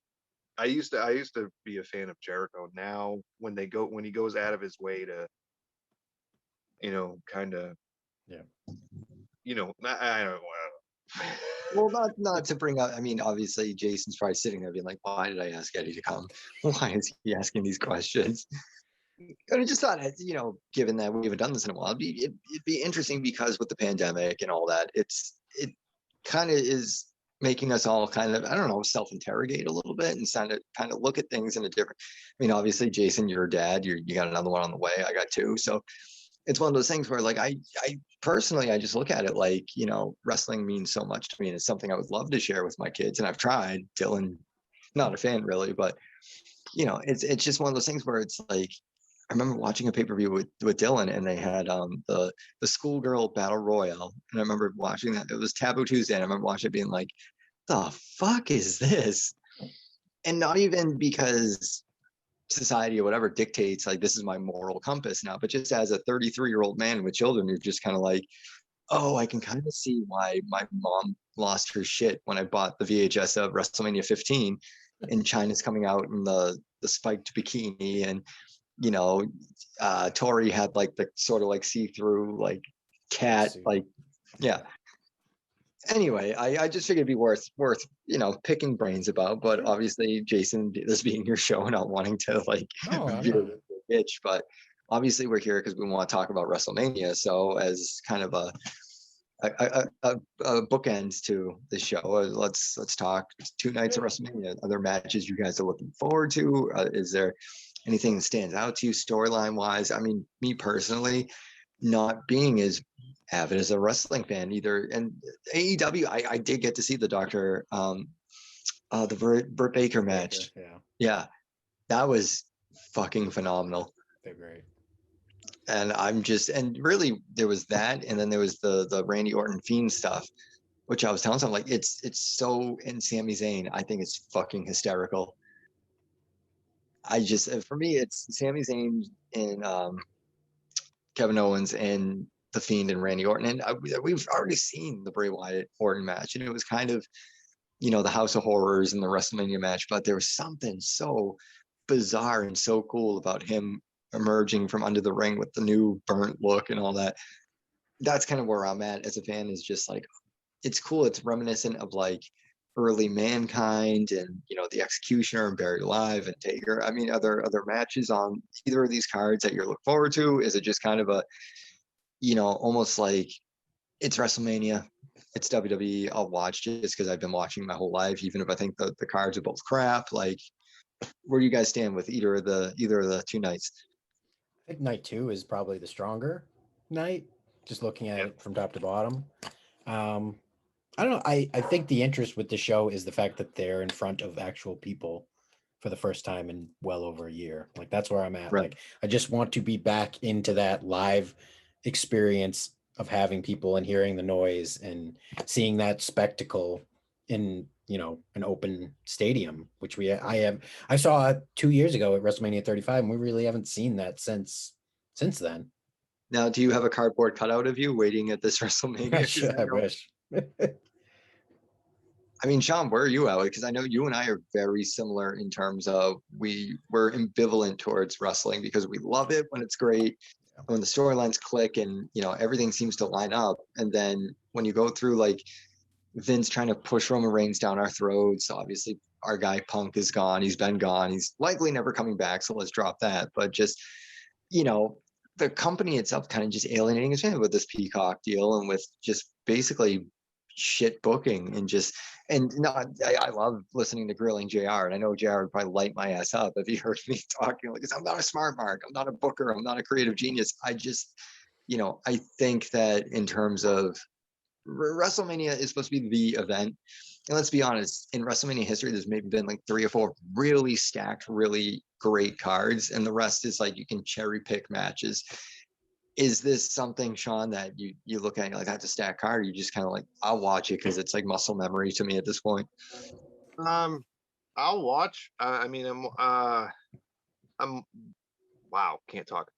I used to be a fan of Jericho. Now when he goes out of his way to, kind of, Yeah. I don't know. Well, not to bring up. I mean, obviously, Jason's probably sitting there being like, "Why did I ask Eddie to come? Why is he asking these questions?" And I just thought, given that we haven't done this in a while, it'd be interesting because with the pandemic and all that, it kind of is making us all kind of, I don't know, self-interrogate a little bit and kind of look at things in a different. I mean, obviously, Jason, you're a dad. You got another one on the way. I got two. So it's one of those things where, like, I personally, I just look at it like, wrestling means so much to me, and it's something I would love to share with my kids. And I've tried. Dylan, not a fan really, but it's just one of those things where it's like, I remember watching a pay-per-view with Dylan, and they had the schoolgirl battle royal, and I remember watching that. It was Taboo Tuesday, and I remember watching it being like, the fuck is this? And not even because society or whatever dictates like this is my moral compass now, but just as a 33-year-old man with children, you're just kind of like, oh, I can kind of see why my mom lost her shit when I bought the VHS of WrestleMania 15 and China's coming out in the spiked bikini, and Tori had like the sort of like see-through like cat, like, yeah. Anyway, I just figured it'd be worth picking brains about, but obviously, Jason, this being your show, not wanting to like veer the pitch, but obviously we're here because we want to talk about WrestleMania. So as kind of a bookends to the show, let's talk 2 nights of WrestleMania. Other matches you guys are looking forward to? Is there anything that stands out to you storyline wise? I mean, me personally, not being as avid as a wrestling fan either, and AEW, I did get to see the the Britt Baker match. Yeah, that was fucking phenomenal. They're great. And and really there was that, and then there was the Randy Orton Fiend stuff, which I was telling someone, like, it's so, and Sami Zayn, I think it's fucking hysterical. For me, it's Sami Zayn and Kevin Owens and the Fiend and Randy Orton, and we've already seen the Bray Wyatt Orton match, and it was kind of, the House of Horrors and the WrestleMania match, but there was something so bizarre and so cool about him emerging from under the ring with the new burnt look and all that. That's kind of where I'm at as a fan, is just like, it's cool. It's reminiscent of like early Mankind and, the Executioner and Buried Alive and Taker. I mean, other matches on either of these cards that you're looking forward to? Is it just kind of a, almost like it's WrestleMania, it's WWE, I'll watch just because I've been watching my whole life, even if I think the cards are both crap? Like, where do you guys stand with either of the 2 nights? I think night 2 is probably the stronger night, just looking at it from top to bottom. I don't know. I think the interest with the show is the fact that they're in front of actual people for the first time in well over a year. Like, that's where I'm at. Right. Like, I just want to be back into that live experience of having people and hearing the noise and seeing that spectacle in, an open stadium, which I saw 2 years ago at WrestleMania 35, and we really haven't seen that since then. Now, do you have a cardboard cutout of you waiting at this WrestleMania? I wish. I mean, Sean, where are you at? Because I know you and I are very similar in terms of we're ambivalent towards wrestling because we love it when it's great, when the storylines click and, everything seems to line up. And then when you go through like Vince trying to push Roman Reigns down our throats, obviously our guy Punk is gone. He's been gone. He's likely never coming back. So let's drop that. But just you know, the company itself kind of just alienating its fan with this Peacock deal and with just basically shit booking and just, and no, I love listening to Grilling JR, and I know JR would probably light my ass up if he heard me talking like, I'm not a smart mark, I'm not a booker, I'm not a creative genius. I just, I think that in terms of WrestleMania is supposed to be the event. And let's be honest, in WrestleMania history, there's maybe been like 3 or 4 really stacked, really great cards, and the rest is like you can cherry pick matches. Is this something, Sean, that you look at and you're like, that's a stacked card, or you just kind of like, I'll watch it because it's like muscle memory to me at this point? I'll watch. I'm wow, can't talk.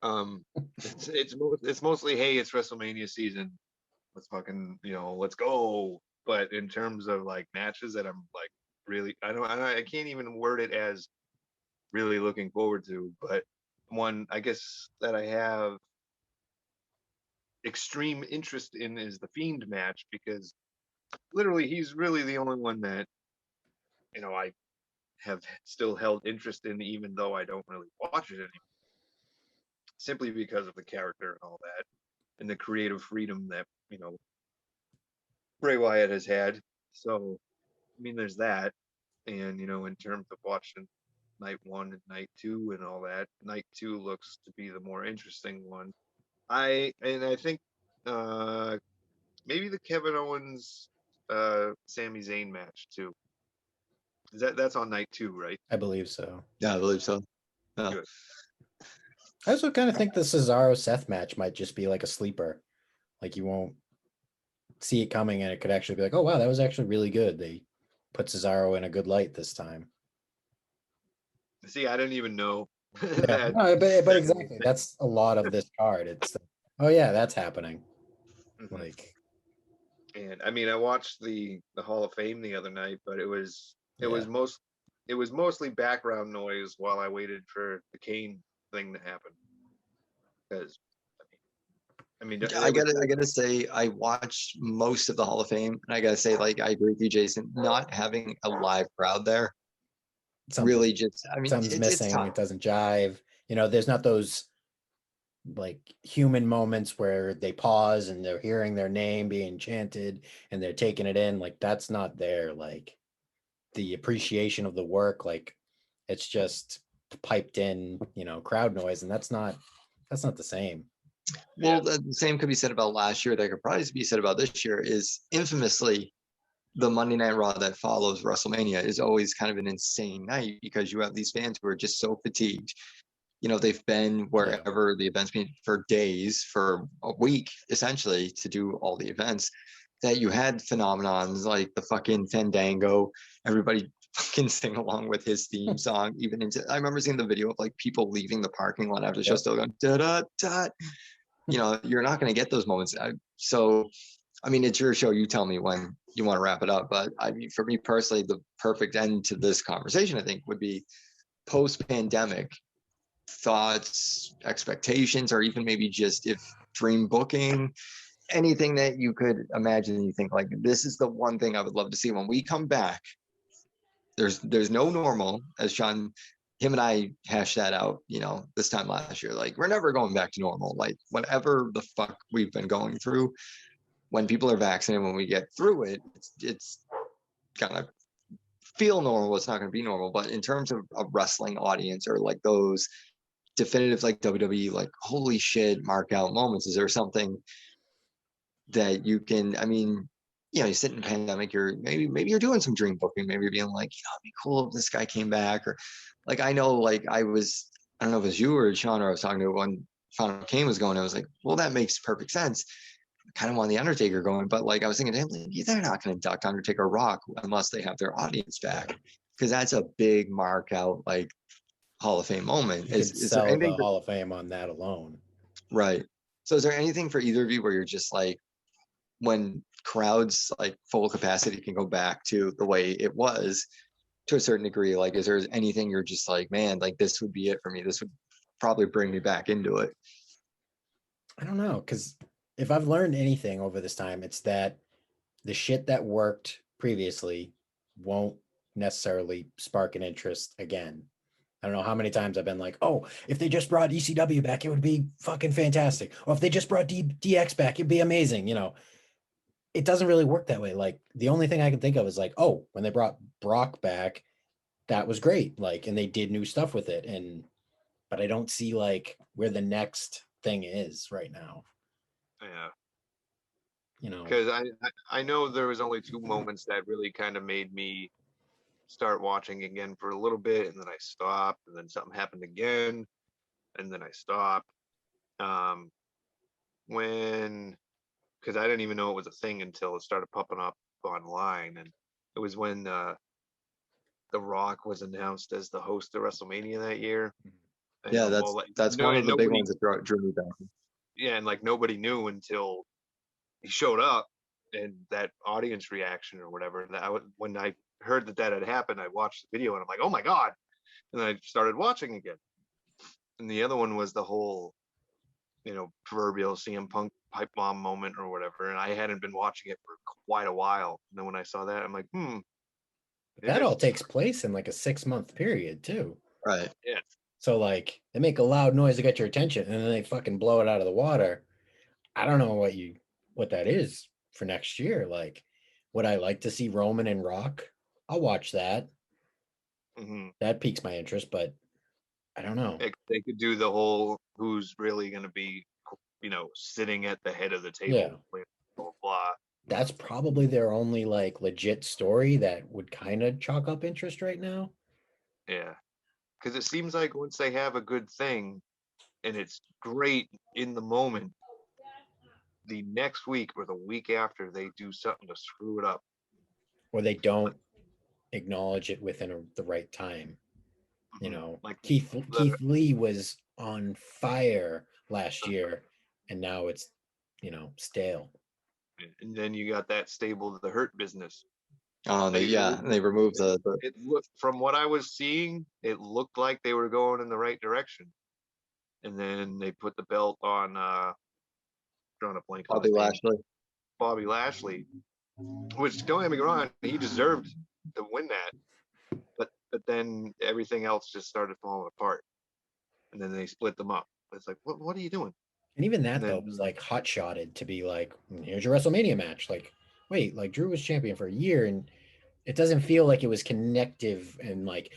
It's mostly, hey, it's WrestleMania season. Let's fucking, let's go. But in terms of like matches that I'm like really, I can't even word it as really looking forward to. But one, I guess, that I have extreme interest in is the Fiend match, because literally he's really the only one that I have still held interest in, even though I don't really watch it anymore, simply because of the character and all that, and the creative freedom that Bray Wyatt has had. So, I mean, there's that. And, in terms of watching night 1 and night 2 and all that, night 2 looks to be the more interesting one. I think maybe the Kevin Owens Sami Zayn match too. That's on night 2, right? I believe so. Yeah, I believe so. Good. I also kind of think the Cesaro Seth match might just be like a sleeper. Like you won't see it coming, and it could actually be like, oh wow, that was actually really good. They put Cesaro in a good light this time. See, I didn't even know. Yeah, no, but exactly, that's a lot of this card. It's oh yeah, that's happening. Mhm. Like, and I mean, I watched the Hall of Fame the other night, but it was mostly background noise while I waited for the Kane thing to happen. Because I gotta say, I watched most of the Hall of Fame, and I gotta say, like, I agree with you, Jason. Not having a live crowd there really just, something's it's missing. tough. It doesn't jive. There's not those like human moments where they pause and they're hearing their name being chanted and they're taking it in. Like that's not there. Like the appreciation of the work, like it's just piped in, crowd noise, and that's not the same. Well, the same could be said about last year. That could probably be said about this year. Is infamously the Monday Night Raw that follows WrestleMania is always kind of an insane night, because you have these fans who are just so fatigued. They've been wherever the event's been for days, for a week, essentially, to do all the events, that you had phenomenons like the fucking Fandango, everybody fucking sing along with his theme song. I remember seeing the video of like people leaving the parking lot after the show still going da da da. You're not going to get those moments. It's your show. You tell me when you want to wrap it up. But for me personally, the perfect end to this conversation, I think, would be post-pandemic thoughts, expectations, or even maybe just if dream booking, anything that you could imagine. You think like, this is the one thing I would love to see when we come back. There's no normal, as Sean, him and I hashed that out, this time last year. Like, we're never going back to normal. Like, whatever the fuck we've been going through, when people are vaccinated, when we get through it, it's gonna feel normal. It's not gonna be normal. But in terms of a wrestling audience, or like those definitive like WWE, like holy shit, mark out moments, is there something that you can, you sit in pandemic, you're maybe you're doing some dream booking, maybe you're being like, it'd be cool if this guy came back, or like, I know, like I don't know if it was you or Sean, or I was talking to when Sean Kane was going, I was like, well, that makes perfect sense. I kind of want the Undertaker going, but like I was thinking, they're not going to induct Undertaker Rock unless they have their audience back, because that's a big mark out, like Hall of Fame moment. You could sell there anything the Hall of Fame on that alone, right? So is there anything for either of you where you're just like, when crowds like full capacity can go back to the way it was to a certain degree, like is there anything you're just like, man, like this would be it for me, this would probably bring me back into it? I don't know, because if I've learned anything over this time, it's that the shit that worked previously won't necessarily spark an interest again. I don't know how many times I've been like, oh, if they just brought ECW back, it would be fucking fantastic. Or if they just brought DX back, it'd be amazing. You know, it doesn't really work that way. Like the only thing I can think of is like, oh, when they brought Brock back, that was great. Like, and they did new stuff with it. But I don't see like where the next thing is right now. Yeah. You know, Because I know there was only 2 moments that really kind of made me start watching again for a little bit, and then I stopped, and then something happened again, and then I stopped. Because I didn't even know it was a thing until it started popping up online, and it was when The Rock was announced as the host of WrestleMania that year. And, Yeah, that's one of the big ones that drew me back. Yeah, and like nobody knew until he showed up, and that audience reaction or whatever. When I heard that had happened, I watched the video and I'm like, oh my god! And then I started watching again. And the other one was the whole, proverbial CM Punk pipe bomb moment or whatever. And I hadn't been watching it for quite a while. And then when I saw that, I'm like, that all takes place in like a 6-month period too. Right. Yeah. So like they make a loud noise to get your attention, and then they fucking blow it out of the water. I don't know what that is for next year. Like, would I like to see Roman and Rock? I'll watch that. Mm-hmm. That piques my interest, but I don't know. They could do the whole who's really going to be, sitting at the head of the table. Yeah. Blah, blah, blah. That's probably their only like legit story that would kind of chalk up interest right now. Yeah. Because it seems like once they have a good thing and it's great in the moment, the next week or the week after they do something to screw it up. Or they don't acknowledge it within the right time. You know, like Keith Lee was on fire last year, and now it's, stale. And then you got that stable, the Hurt Business. Oh, they removed the. It looked, from what I was seeing, it looked like they were going in the right direction. And then they put the belt on drawing a blank on Bobby Lashley, which, don't get me wrong, he deserved to win that. But then everything else just started falling apart. And then they split them up. It's like, what are you doing? And even that, though, was like hot shotted to be like, here's your WrestleMania match. Like, wait, like Drew was champion for a year, and it doesn't feel like it was connective and like,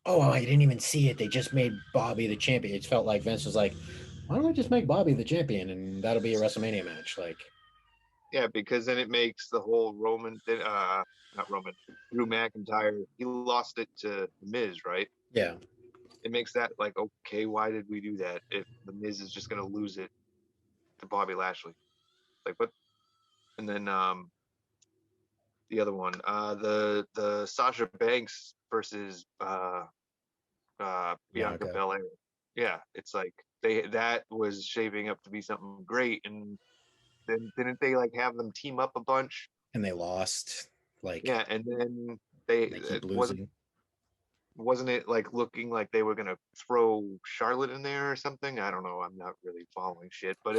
oh, I didn't even see it. They just made Bobby the champion. It felt like Vince was like, why don't we just make Bobby the champion and that'll be a WrestleMania match? Like, yeah, because then it makes the whole Drew McIntyre, he lost it to The Miz, right? Yeah. It makes that like, okay, why did we do that if The Miz is just going to lose it to Bobby Lashley? Like, what? And then the other one, the Sasha Banks versus Bianca Belair. Yeah, it's like that was shaping up to be something great, and then didn't they like have them team up a bunch? And they lost. Like, yeah, and then they keep losing. Wasn't it like looking like they were gonna throw Charlotte in there or something? I don't know. I'm not really following shit, but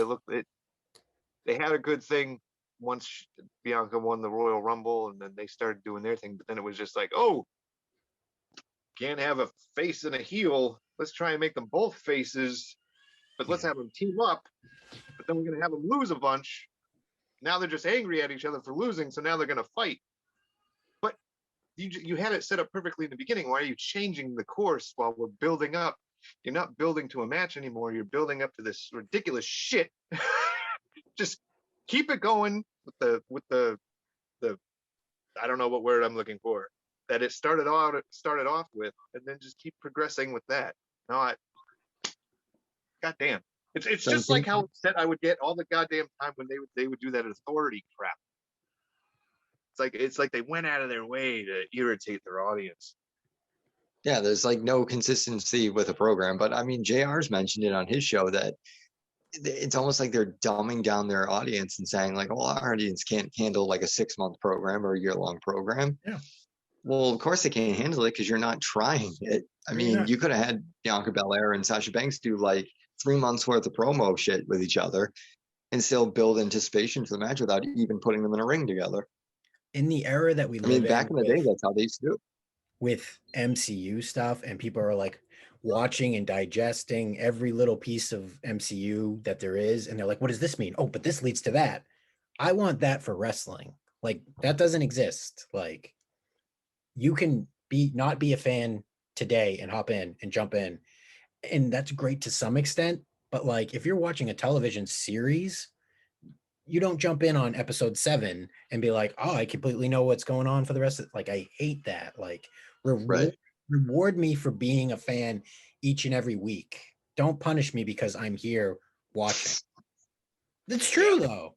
they had a good thing once Bianca won the Royal Rumble, and then they started doing their thing. But then it was just like, oh, can't have a face and a heel. Let's try and make them both faces, but let's have them team up. But then we're gonna have them lose a bunch. Now they're just angry at each other for losing, so now they're gonna fight. But you had it set up perfectly in the beginning. Why are you changing the course while we're building up? You're not building to a match anymore. You're building up to this ridiculous shit. Just keep it going with the I don't know what word I'm looking for, that it started off with, and then just keep progressing with that. Not, goddamn. It's just like how upset I would get all the goddamn time when they would do that authority crap. It's like they went out of their way to irritate their audience. Yeah, there's like no consistency with the program. But I mean, JR's mentioned it on his show that it's almost like they're dumbing down their audience and saying like, well, our audience can't handle like a 6-month program or a year-long program. Yeah. Well, of course they can't handle it because you're not trying it. I mean, you could have had Bianca Belair and Sasha Banks do like 3 months worth of promo shit with each other and still build anticipation for the match without even putting them in a ring together. In the era that we live in, back in the day, that's how they used to do it. With MCU stuff, and people are like, watching and digesting every little piece of MCU that there is, and they're like, what does this mean? Oh, but this leads to that. I want that for wrestling. Like, that doesn't exist. Like, you can not be a fan today and hop in and jump in, and that's great to some extent. But like, if you're watching a television series, you don't jump in on episode 7 and be like, oh, I completely know what's going on for the rest of it. Like, I hate that. Like, reward me for being a fan each and every week. Don't punish me because I'm here watching. That's true, though.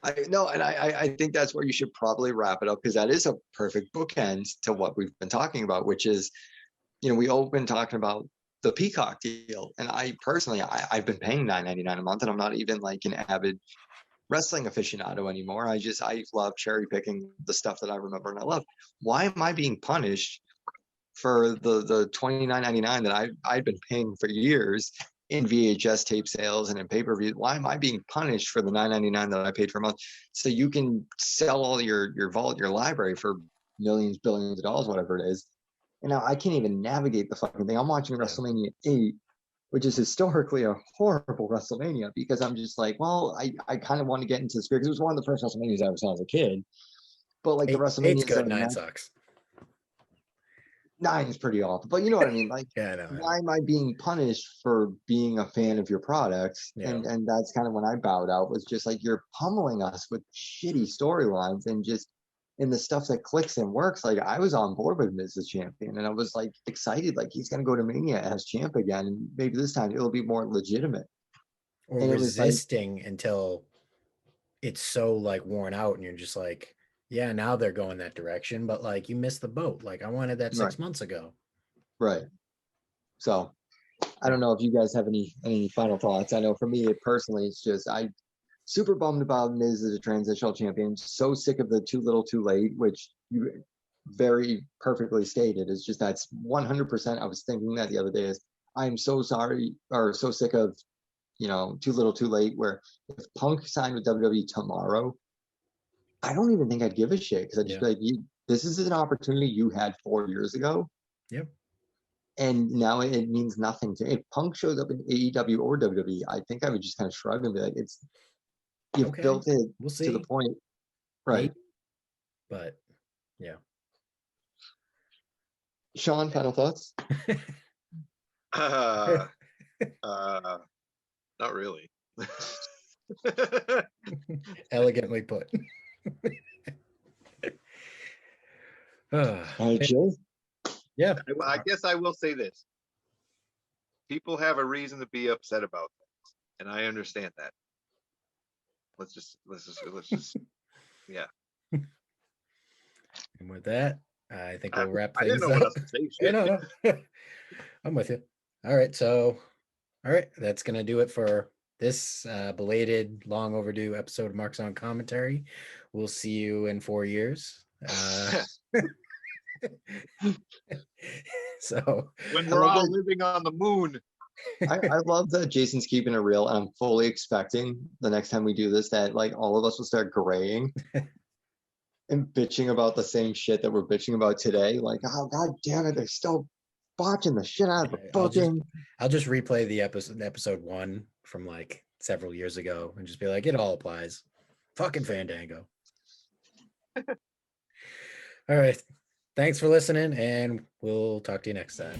I think that's where you should probably wrap it up, because that is a perfect bookend to what we've been talking about, which is, we all been talking about the Peacock deal. And I personally, I've been paying $9.99 a month, and I'm not even like an avid wrestling aficionado anymore. I love cherry picking the stuff that I remember and I love. Why am I being punished for the $29.99 that I've been paying for years in VHS tape sales and in pay-per-view? Why am I being punished for the $9.99 that I paid for a month? So you can sell all your vault, your library for millions, billions of dollars, whatever it is. And now I can't even navigate the fucking thing. I'm watching WrestleMania 8, which is historically a horrible WrestleMania, because I'm just like, well, I kind of want to get into the spirit, because it was one of the first WrestleManias I ever saw as a kid. But like the WrestleMania, 8's good, 9 sucks. 9 is pretty awful, but you know what I mean? Like, yeah, I know. Why am I being punished for being a fan of your products? Yeah. And that's kind of when I bowed out, was just like, you're pummeling us with shitty storylines and just in the stuff that clicks and works. Like, I was on board with Miz as champion, and I was like excited, like he's gonna go to Mania as champ again, and maybe this time it'll be more legitimate. Or and resisting until it's so like worn out, and you're just like, yeah, now they're going that direction, but like, you missed the boat. Like, I wanted that 6 months ago. Right. So I don't know if you guys have any final thoughts. I know for me personally, it's just, I super bummed about Miz as a transitional champion. So sick of the too little too late, which you very perfectly stated. It's just, that's 100%. I was thinking that the other day, is I'm so sorry, or so sick of, too little too late, where if Punk signed with WWE tomorrow, I don't even think I'd give a shit, because I'd just be like, this is an opportunity you had 4 years ago. Yep. And now it means nothing to me. If Punk shows up in AEW or WWE, I think I would just kind of shrug and be like, you've built it to the point. Right. Maybe. But yeah. Sean, final thoughts? Not really. Elegantly put. All right, Jay? Yeah. I guess I will say this. People have a reason to be upset about things, and I understand that. Let's just yeah. And with that, I think we'll wrap things up. I didn't know what else to say. Shit. No. I'm with you. All right, that's gonna do it for this belated, long overdue episode of Mark's on Commentary. We'll see you in 4 years. So when we're all living on the moon. I love that Jason's keeping it real, and I'm fully expecting the next time we do this that like all of us will start graying and bitching about the same shit that we're bitching about today. Like, oh god damn it, they're still botching the shit out of the booking. I'll just replay the episode 1 from like several years ago and just be like, it all applies. Fucking Fandango. All right. Thanks for listening, and we'll talk to you next time.